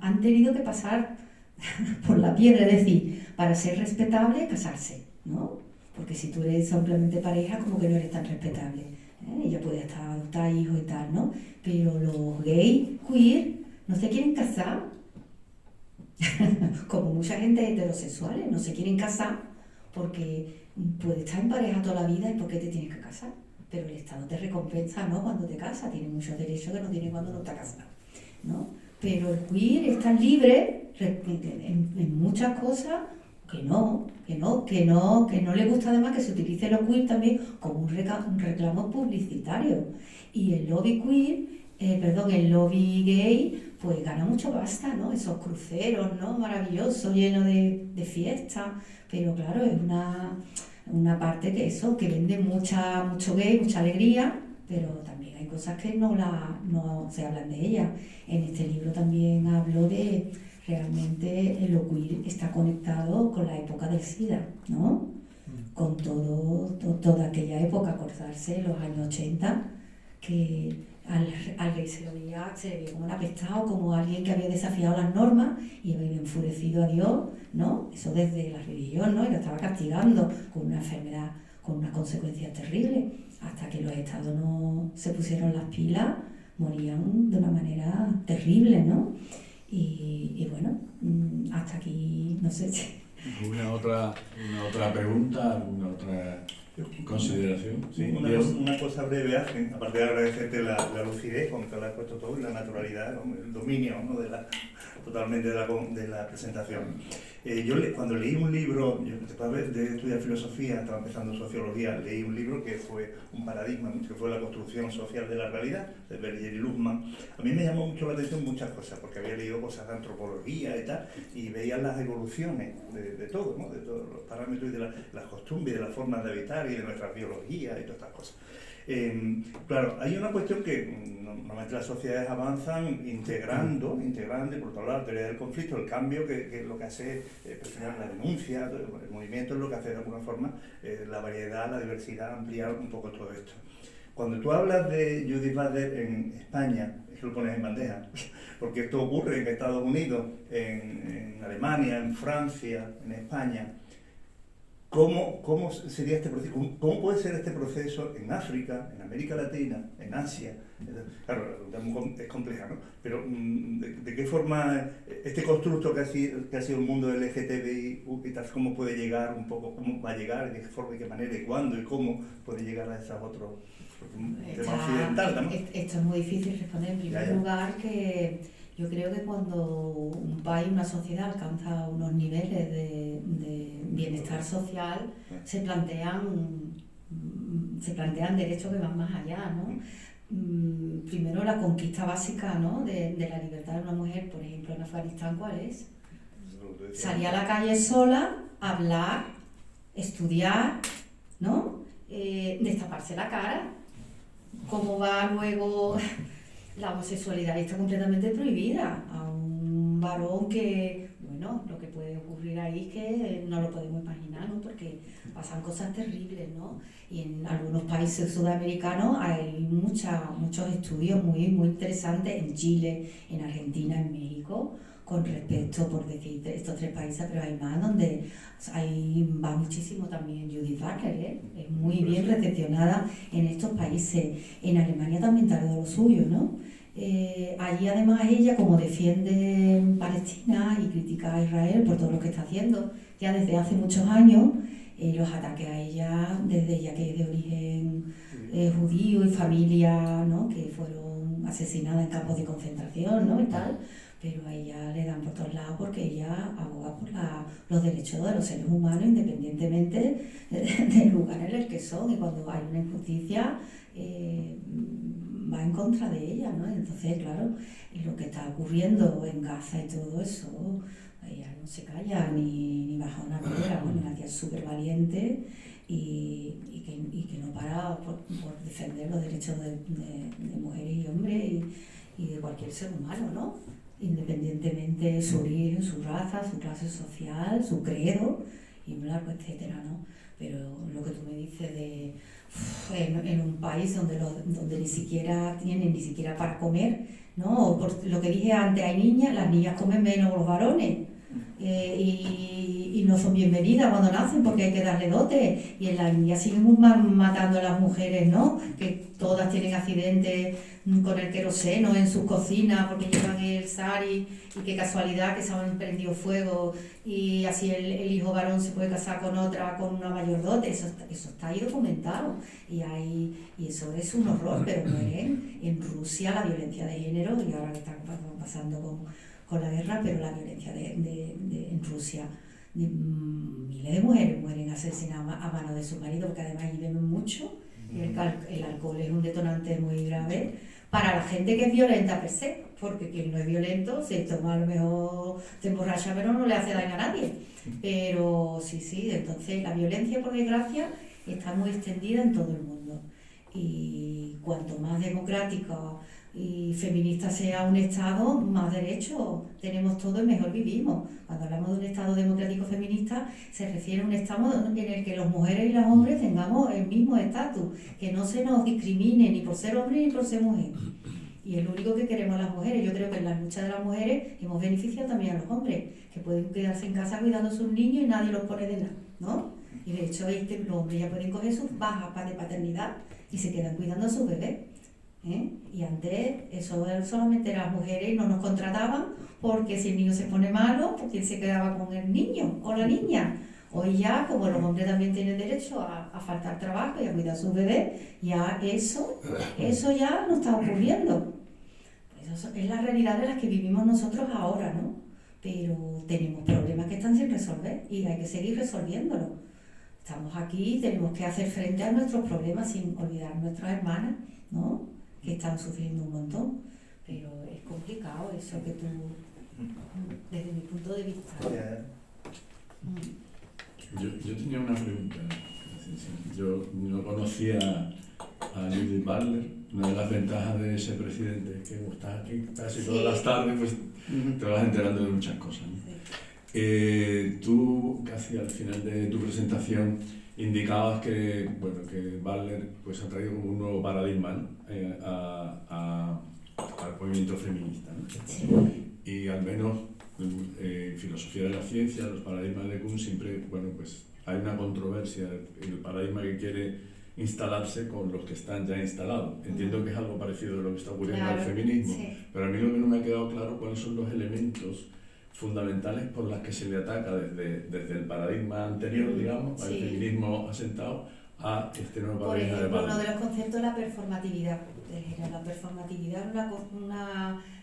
han tenido que pasar por la piedra, es decir, para ser respetable, casarse, ¿no? Porque si tú eres simplemente pareja, como que no eres tan respetable, ¿eh? Ella puede hasta adoptar hijos y tal, ¿no? Pero los gays, queer, no se quieren casar, como mucha gente heterosexual, no se quieren casar porque puedes estar en pareja toda la vida y ¿por qué te tienes que casar? Pero el Estado te recompensa, ¿no? Cuando te casas, tienes muchos derechos que no tienes cuando no estás casado, ¿no? Pero el queer está libre en muchas cosas que no le gusta además que se utilice los queer también como un reclamo publicitario. Y el lobby el lobby gay, pues gana mucho pasta, ¿no? Esos cruceros, ¿no? Maravillosos, llenos de fiestas, pero claro, es una parte que vende mucho gay, mucha alegría, pero también hay cosas que no se hablan de ellas. En este libro también hablo de realmente el queer está conectado con la época del SIDA, ¿no? Con toda aquella época, acordarse, los años 80, que al rey se le veía como un apestado, como alguien que había desafiado las normas y había enfurecido a Dios, ¿no? Eso desde la religión, ¿no? Y lo estaba castigando con una enfermedad, con unas consecuencias terribles, hasta que los estados no se pusieron las pilas, morían de una manera terrible, ¿no? Y bueno, hasta aquí, no sé si... ¿Alguna otra pregunta, alguna otra consideración? Sí, una cosa breve, aparte de agradecerte la lucidez con que lo has puesto todo y la naturalidad, ¿no? El dominio, ¿no? Totalmente de la presentación. Cuando leí un libro, después de estudiar filosofía, estaba empezando sociología, leí un libro que fue un paradigma, que fue La construcción social de la realidad, de Berger y Luhmann. A mí me llamó mucho la atención muchas cosas, porque había leído cosas de antropología y tal, y veía las evoluciones de todo, ¿no? De todos los parámetros y de las costumbres, de las formas de habitar y de nuestra biología y todas estas cosas. Claro, hay una cuestión que normalmente las sociedades avanzan integrando y por otro lado la teoría del conflicto, el cambio que lo que hace presionar la denuncia, el movimiento es lo que hace de alguna forma la variedad, la diversidad, ampliar un poco todo esto. Cuando tú hablas de Judith Butler en España, es que lo pones en bandeja, porque esto ocurre en Estados Unidos, en Alemania, en Francia, en España. ¿Cómo sería este proceso? ¿Cómo puede ser este proceso en África, en América Latina, en Asia? Claro, la pregunta es compleja, ¿no? Pero ¿de qué forma este constructo que ha sido el mundo LGTBI y tal, cómo puede llegar un poco, cómo va a llegar, de qué forma, de qué manera, y cuándo y cómo puede llegar a esos otros temas occidentales, ¿no? Esto es muy difícil responder. En primer lugar, que yo creo que cuando un país, una sociedad alcanza unos niveles de bienestar social, se plantean derechos que van más allá, ¿no? Primero la conquista básica, ¿no? de la libertad de una mujer, por ejemplo en Afganistán, ¿cuál es? Salir a la calle sola, hablar, estudiar, ¿no? Destaparse la cara. ¿Cómo va luego? La homosexualidad está completamente prohibida a un varón que, bueno, lo que puede ocurrir ahí es que no lo podemos imaginar, ¿no? Porque pasan cosas terribles, ¿no? Y en algunos países sudamericanos hay muchos estudios muy, muy interesantes, en Chile, en Argentina, en México, con respecto, por decir estos tres países, pero hay más donde va muchísimo también Judith Butler, ¿eh? Es muy bien recepcionada en estos países. En Alemania también tardó lo suyo, ¿no? Allí además ella, como defiende Palestina y critica a Israel por todo lo que está haciendo ya desde hace muchos años, los ataques a ella, desde ella que es de origen judío y familia, ¿no? Que fueron asesinadas en campos de concentración, ¿no? Y tal, pero a ella le dan por todos lados porque ella aboga por los derechos de los seres humanos independientemente del lugar en el que son, y cuando hay una injusticia va en contra de ella, ¿no? Entonces, claro, lo que está ocurriendo en Gaza y todo eso, ella no se calla ni baja una piedra, bueno, una tía súper valiente y que no para por defender los derechos de mujeres y hombres y de cualquier ser humano, ¿no? Independientemente de su origen, su raza, su clase social, su credo y un largo etcétera, ¿no? Pero lo que tú me dices en un país donde ni siquiera tienen ni siquiera para comer, ¿no? Por lo que dije antes, hay niñas, las niñas comen menos que los varones, y no son bienvenidas cuando nacen porque hay que darle dote. Y en la India siguen matando a las mujeres, ¿no? Que todas tienen accidentes con el queroseno en sus cocinas porque llevan el sari y qué casualidad que se han prendido fuego y así el hijo varón se puede casar con otra con una mayor dote. Eso está ahí documentado y eso es un horror, pero mueren en Rusia la violencia de género y ahora que está pasando con la guerra, pero la violencia en Rusia, miles de mujeres mueren asesinadas a manos de su marido porque además allí beben mucho y el alcohol es un detonante muy grave para la gente que es violenta per se, porque quien no es violento se toma, a lo mejor se emborracha pero no le hace daño a nadie, pero sí, entonces la violencia por desgracia está muy extendida en todo el mundo y cuanto más democrático y feminista sea un Estado, más derechos tenemos todos y mejor vivimos. Cuando hablamos de un Estado democrático feminista, se refiere a un Estado en el que las mujeres y los hombres tengamos el mismo estatus, que no se nos discrimine ni por ser hombre ni por ser mujer. Y es lo único que queremos las mujeres. Yo creo que en la lucha de las mujeres hemos beneficiado también a los hombres, que pueden quedarse en casa cuidando a sus niños y nadie los pone de nada, ¿no? Y de hecho los hombres ya pueden coger sus bajas de paternidad y se quedan cuidando a sus bebés. Y antes eso solamente las mujeres no nos contrataban porque si el niño se pone malo, pues quién se quedaba con el niño o la niña. Hoy ya, como los hombres también tienen derecho a faltar trabajo y a cuidar a sus bebés, ya eso ya no está ocurriendo. Pues eso es la realidad de la que vivimos nosotros ahora, ¿no? Pero tenemos problemas que están sin resolver y hay que seguir resolviéndolos. Estamos aquí, tenemos que hacer frente a nuestros problemas sin olvidar a nuestras hermanas, ¿no? Que están sufriendo un montón, pero es complicado eso que tú, desde mi punto de vista. Yo tenía una pregunta. Yo no conocía a Judith Butler. Una de las ventajas de ese presidente es que como estás aquí casi todas las tardes, pues te vas enterando de muchas cosas, ¿no? Tú, casi al final de tu presentación, indicabas que Butler pues, ha traído como un nuevo paradigma, ¿no? Al movimiento feminista, ¿no? Sí. Y al menos en filosofía de la ciencia, los paradigmas de Kuhn siempre, pues hay una controversia, el paradigma que quiere instalarse con los que están ya instalados. Entiendo que es algo parecido a lo que está ocurriendo al feminismo, sí. Pero a mí lo que no me ha quedado claro cuáles son los elementos fundamentales por las que se le ataca desde el paradigma anterior, digamos, al feminismo asentado, a este nuevo paradigma de Butler. Uno de los conceptos es la performatividad. La performatividad es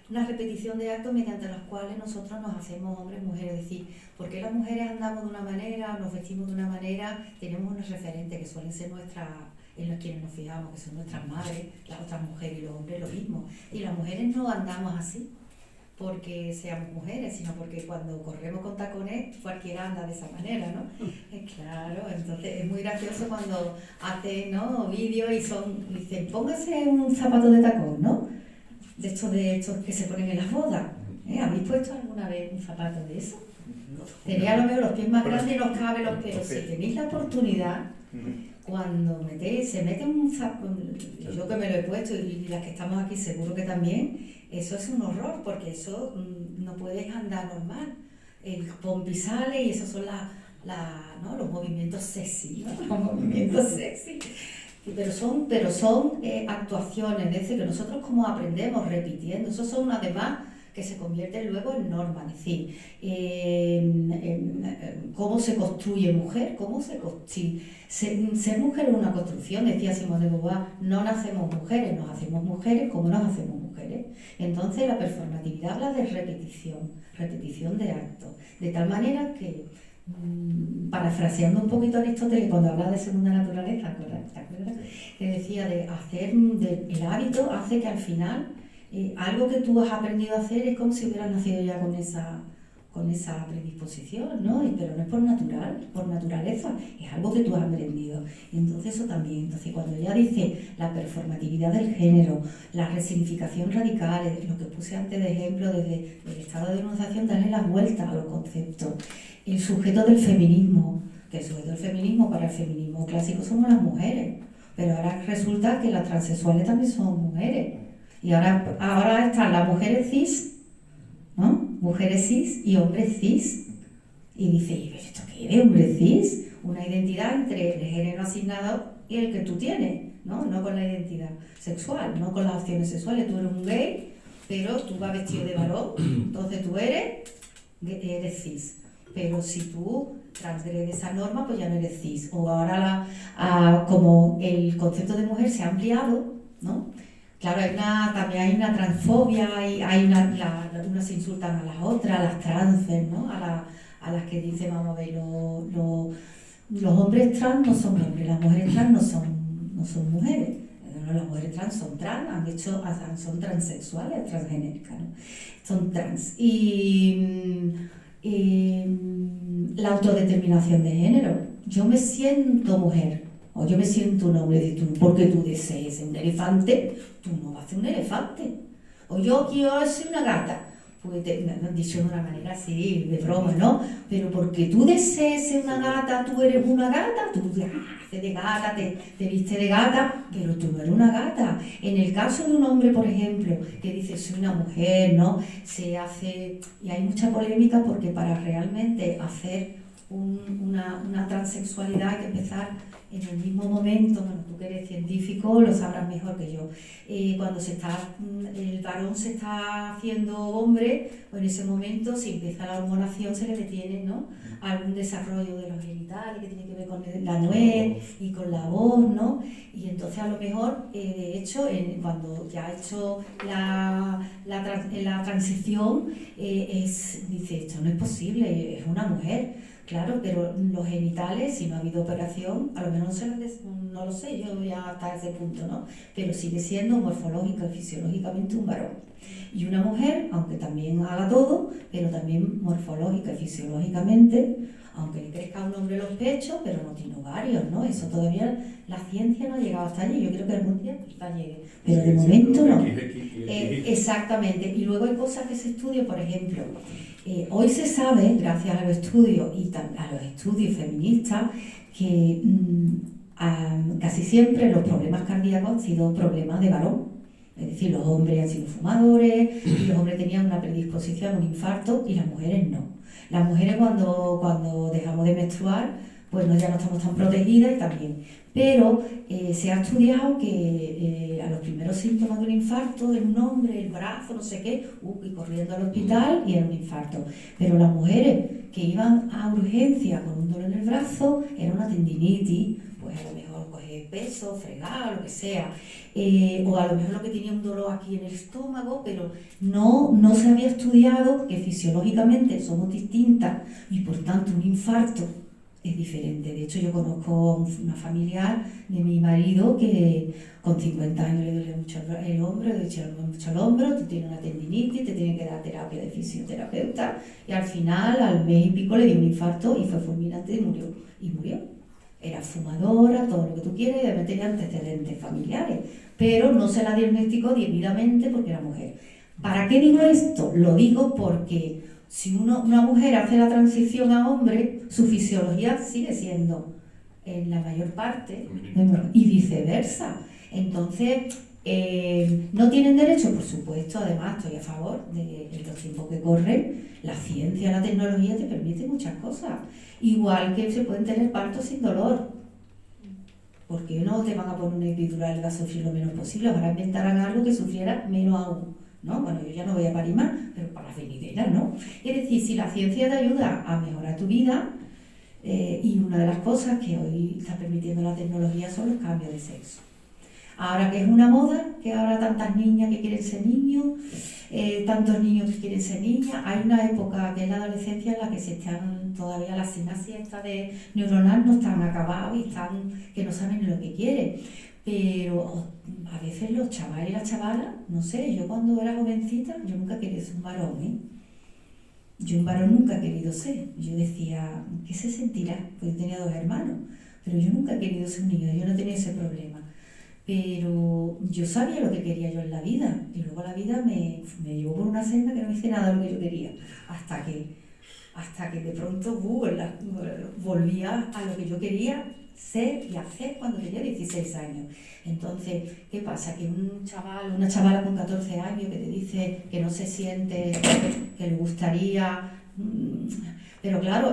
una repetición de actos mediante los cuales nosotros nos hacemos hombres, mujeres. Es decir, porque las mujeres andamos de una manera, nos vestimos de una manera, tenemos unos referentes que suelen ser en los quienes nos fijamos, que son nuestras madres, las otras mujeres y los hombres lo mismo. Y las mujeres no andamos así porque seamos mujeres, sino porque cuando corremos con tacones cualquiera anda de esa manera, ¿no? Claro, entonces es muy gracioso cuando hacen, ¿no?, vídeos y dicen, póngase un zapato de tacón, ¿no? De estos que se ponen en las bodas. ¿Habéis puesto alguna vez un zapato de eso? Tenéis a lo mejor los pies más grandes y nos cabe los pelos. Si tenéis la oportunidad, cuando se mete un zapato, yo que me lo he puesto y las que estamos aquí seguro que también, eso es un horror porque eso no puedes andar normal. El pompi sale y esos son ¿no?, los movimientos sexy, ¿no? Los movimientos sexy. Pero son actuaciones, es decir, que nosotros como aprendemos repitiendo, esos son además que se convierten luego en normas, es decir, cómo se construye mujer, ser mujer es una construcción, decía Simone de Beauvoir, no nacemos mujeres, nos hacemos mujeres como nos hacemos mujeres. Entonces la performatividad habla de repetición de actos, de tal manera que, parafraseando un poquito a Aristóteles cuando habla de segunda naturaleza, ¿te acuerdas? Que decía el hábito hace que al final algo que tú has aprendido a hacer es como si hubieras nacido ya con esa predisposición, ¿no? Pero no es por naturaleza, es algo que tú has aprendido. Y entonces eso también, cuando ella dice la performatividad del género, la resignificación radical, lo que puse antes de ejemplo desde el estado de denunciación, darle las vueltas a los conceptos. El sujeto del feminismo, que el sujeto del feminismo para el feminismo clásico somos las mujeres, pero ahora resulta que las transexuales también son mujeres. Y ahora están las mujeres cis, ¿no?, mujeres cis y hombres cis. Y dice, ¿y esto qué es, hombre cis? Una identidad entre el género asignado y el que tú tienes, ¿no? No con la identidad sexual, no con las opciones sexuales. Tú eres un gay, pero tú vas vestido de varón, entonces tú eres cis. Pero si tú transgredes esa norma, pues ya no eres cis. O ahora, como el concepto de mujer se ha ampliado, ¿no? Claro, también hay una transfobia, unas se insultan a las otras, a las transfer, ¿no? A las que dicen, vamos a ver, los hombres trans no son hombres, las mujeres trans no son mujeres. No, las mujeres trans son trans, son transexuales, transgénicas, ¿no? Son trans. Y la autodeterminación de género. Yo me siento mujer, o yo me siento un hombre, porque tú desees ser un elefante, tú no vas a ser un elefante. O yo quiero ser una gata. Pues me han dicho de una manera así, de broma, ¿no? Pero porque tú desees ser una gata, tú eres una gata, tú haces de gata, te viste de gata, pero tú no eres una gata. En el caso de un hombre, por ejemplo, que dice soy una mujer, ¿no? Se hace, y hay mucha polémica porque para realmente hacer una transexualidad hay que empezar en el mismo momento. Bueno, tú que eres científico lo sabrás mejor que yo. Cuando el varón se está haciendo hombre, pues en ese momento, si empieza la hormonación, se le detiene, ¿no? Algún desarrollo de los genitales que tiene que ver con la nuez y con la voz, ¿no? Y entonces a lo mejor, de hecho, cuando ya ha hecho la transición, dice, esto no es posible, es una mujer. Claro, pero los genitales, si no ha habido operación, a lo mejor no lo sé, yo ya hasta ese punto, ¿no? Pero sigue siendo morfológica y fisiológicamente un varón. Y una mujer, aunque también haga todo, pero también morfológica y fisiológicamente, aunque le crezca a un hombre los pechos, pero no tiene ovarios, ¿no? Eso todavía la ciencia no ha llegado hasta allí. Yo creo que algún día quizá llegue, pero de momento no. Exactamente. Y luego hay cosas que se estudian, por ejemplo, hoy se sabe, gracias a los estudios y a los estudios feministas, que casi siempre los problemas cardíacos han sido problemas de varón. Es decir, los hombres han sido fumadores y los hombres tenían una predisposición a un infarto y las mujeres no. Las mujeres cuando dejamos de menstruar, pues ya no estamos tan protegidas y también. Pero se ha estudiado que a los primeros síntomas de un infarto en un hombre, el brazo, no sé qué, y corriendo al hospital y era un infarto. Pero las mujeres que iban a urgencia con un dolor en el brazo, era una tendinitis, pues a lo mejor coger peso, fregar, lo que sea. O a lo mejor lo que tenía un dolor aquí en el estómago, pero no se había estudiado que fisiológicamente somos distintas y por tanto un infarto es diferente. De hecho, yo conozco una familiar de mi marido que con 50 años le duele mucho el hombro, le duele mucho el hombro, tú tienes una tendinitis, te tienen que dar terapia de fisioterapeuta y al final, al mes y pico, le dio un infarto y fue fulminante y murió. Era fumadora, todo lo que tú quieras, y además tenía antecedentes familiares, pero no se la diagnosticó debidamente porque era mujer. ¿Para qué digo esto? Lo digo porque si una mujer hace la transición a hombre, su fisiología sigue siendo en la mayor parte y viceversa. Entonces, ¿no tienen derecho? Por supuesto, además estoy a favor de los tiempos que corren. La ciencia, la tecnología te permite muchas cosas. Igual que se pueden tener partos sin dolor. Porque no te van a poner una epidural y vas a sufrir lo menos posible. Ahora inventarán algo que sufriera menos aún, ¿no? Bueno, yo ya no voy a parir más, pero para las venideras, ¿no? Es decir, si la ciencia te ayuda a mejorar tu vida, y una de las cosas que hoy está permitiendo la tecnología son los cambios de sexo. Ahora que es una moda, que ahora tantas niñas que quieren ser niños, tantos niños que quieren ser niñas, hay una época que es la adolescencia en la que todavía las sinapsis estas de neuronal no están acabadas y que no saben lo que quieren. Pero a veces los chavales y las chavalas, no sé, yo cuando era jovencita, yo nunca quería ser un varón, ¿eh? Yo un varón nunca he querido ser. Yo decía, ¿qué se sentirá? Pues yo tenía 2 hermanos, pero yo nunca he querido ser un niño, yo no tenía ese problema. Pero yo sabía lo que quería yo en la vida, y luego la vida me llevó por una senda que no hice nada de lo que yo quería, hasta que hasta que de pronto volvía a lo que yo quería ser y hacer cuando tenía 16 años. Entonces, ¿qué pasa? Que un chaval, una chavala con 14 años que te dice que no se siente, que le gustaría... Pero claro,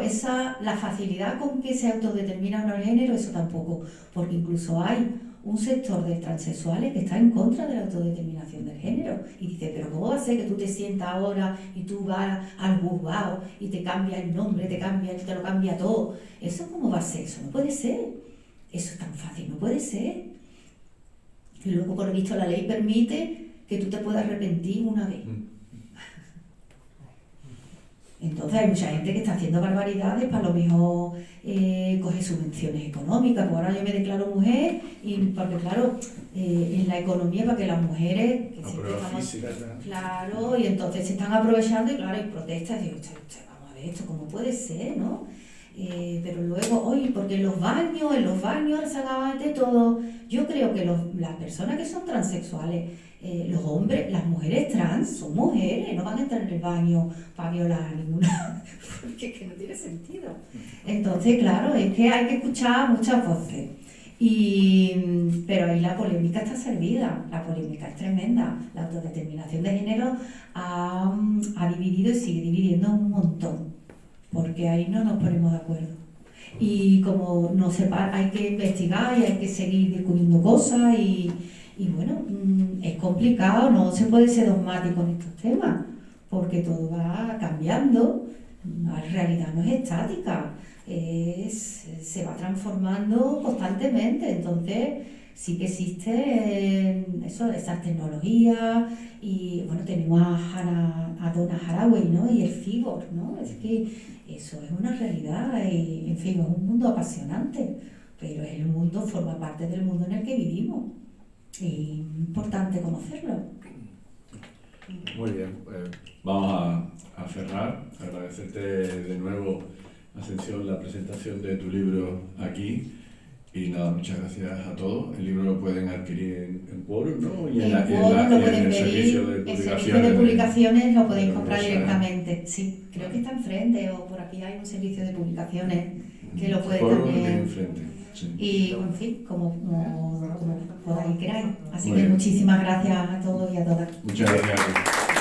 la facilidad con que se autodetermina uno el género, eso tampoco, porque incluso hay un sector de transexuales que está en contra de la autodeterminación del género y dice, pero ¿cómo va a ser que tú te sientas ahora y tú vas al juzgado y te cambia el nombre, te lo cambia todo? ¿Eso cómo va a ser? Eso no puede ser. Eso es tan fácil, no puede ser. Y luego, por lo visto, la ley permite que tú te puedas arrepentir una vez. Entonces hay mucha gente que está haciendo barbaridades para lo mejor coger subvenciones económicas. Pues ahora yo me declaro mujer y porque claro, en la economía para que las mujeres que claro, y entonces se están aprovechando y claro, hay protestas y digo, vamos a ver esto cómo puede ser, ¿no? Pero luego, oye, porque en los baños ahora se acaba de todo. Yo creo que las personas que son transexuales, los hombres, las mujeres trans son mujeres, no van a entrar en el baño para violar a ninguna, porque es que no tiene sentido. Entonces, claro, es que hay que escuchar muchas voces. Pero ahí la polémica está servida, la polémica es tremenda. La autodeterminación de género ha dividido y sigue dividiendo un montón, porque ahí no nos ponemos de acuerdo. Y como hay que investigar y hay que seguir descubriendo cosas y bueno, es complicado, no se puede ser dogmático en estos temas, porque todo va cambiando, la realidad no es estática, se va transformando constantemente, entonces sí que existen esas tecnologías y bueno, tenemos a Donna Haraway, ¿no? Y el cyborg, ¿no? Es que eso es una realidad y en fin, es un mundo apasionante, pero forma parte del mundo en el que vivimos. Y es importante conocerlo. Muy bien, vamos a cerrar. Agradecerte de nuevo, Ascensión, la presentación de tu libro aquí. Y nada, muchas gracias a todos. El libro lo pueden adquirir en Quorum, ¿no? Y en el servicio de publicaciones. El servicio de publicaciones lo podéis comprar directamente. Sí, creo que está enfrente o por aquí hay un servicio de publicaciones que lo puede Quorum también. lo tiene enfrente. Sí. Y en fin, como podáis queráis. Así que muchísimas gracias a todos y a todas. Muchas gracias a ti.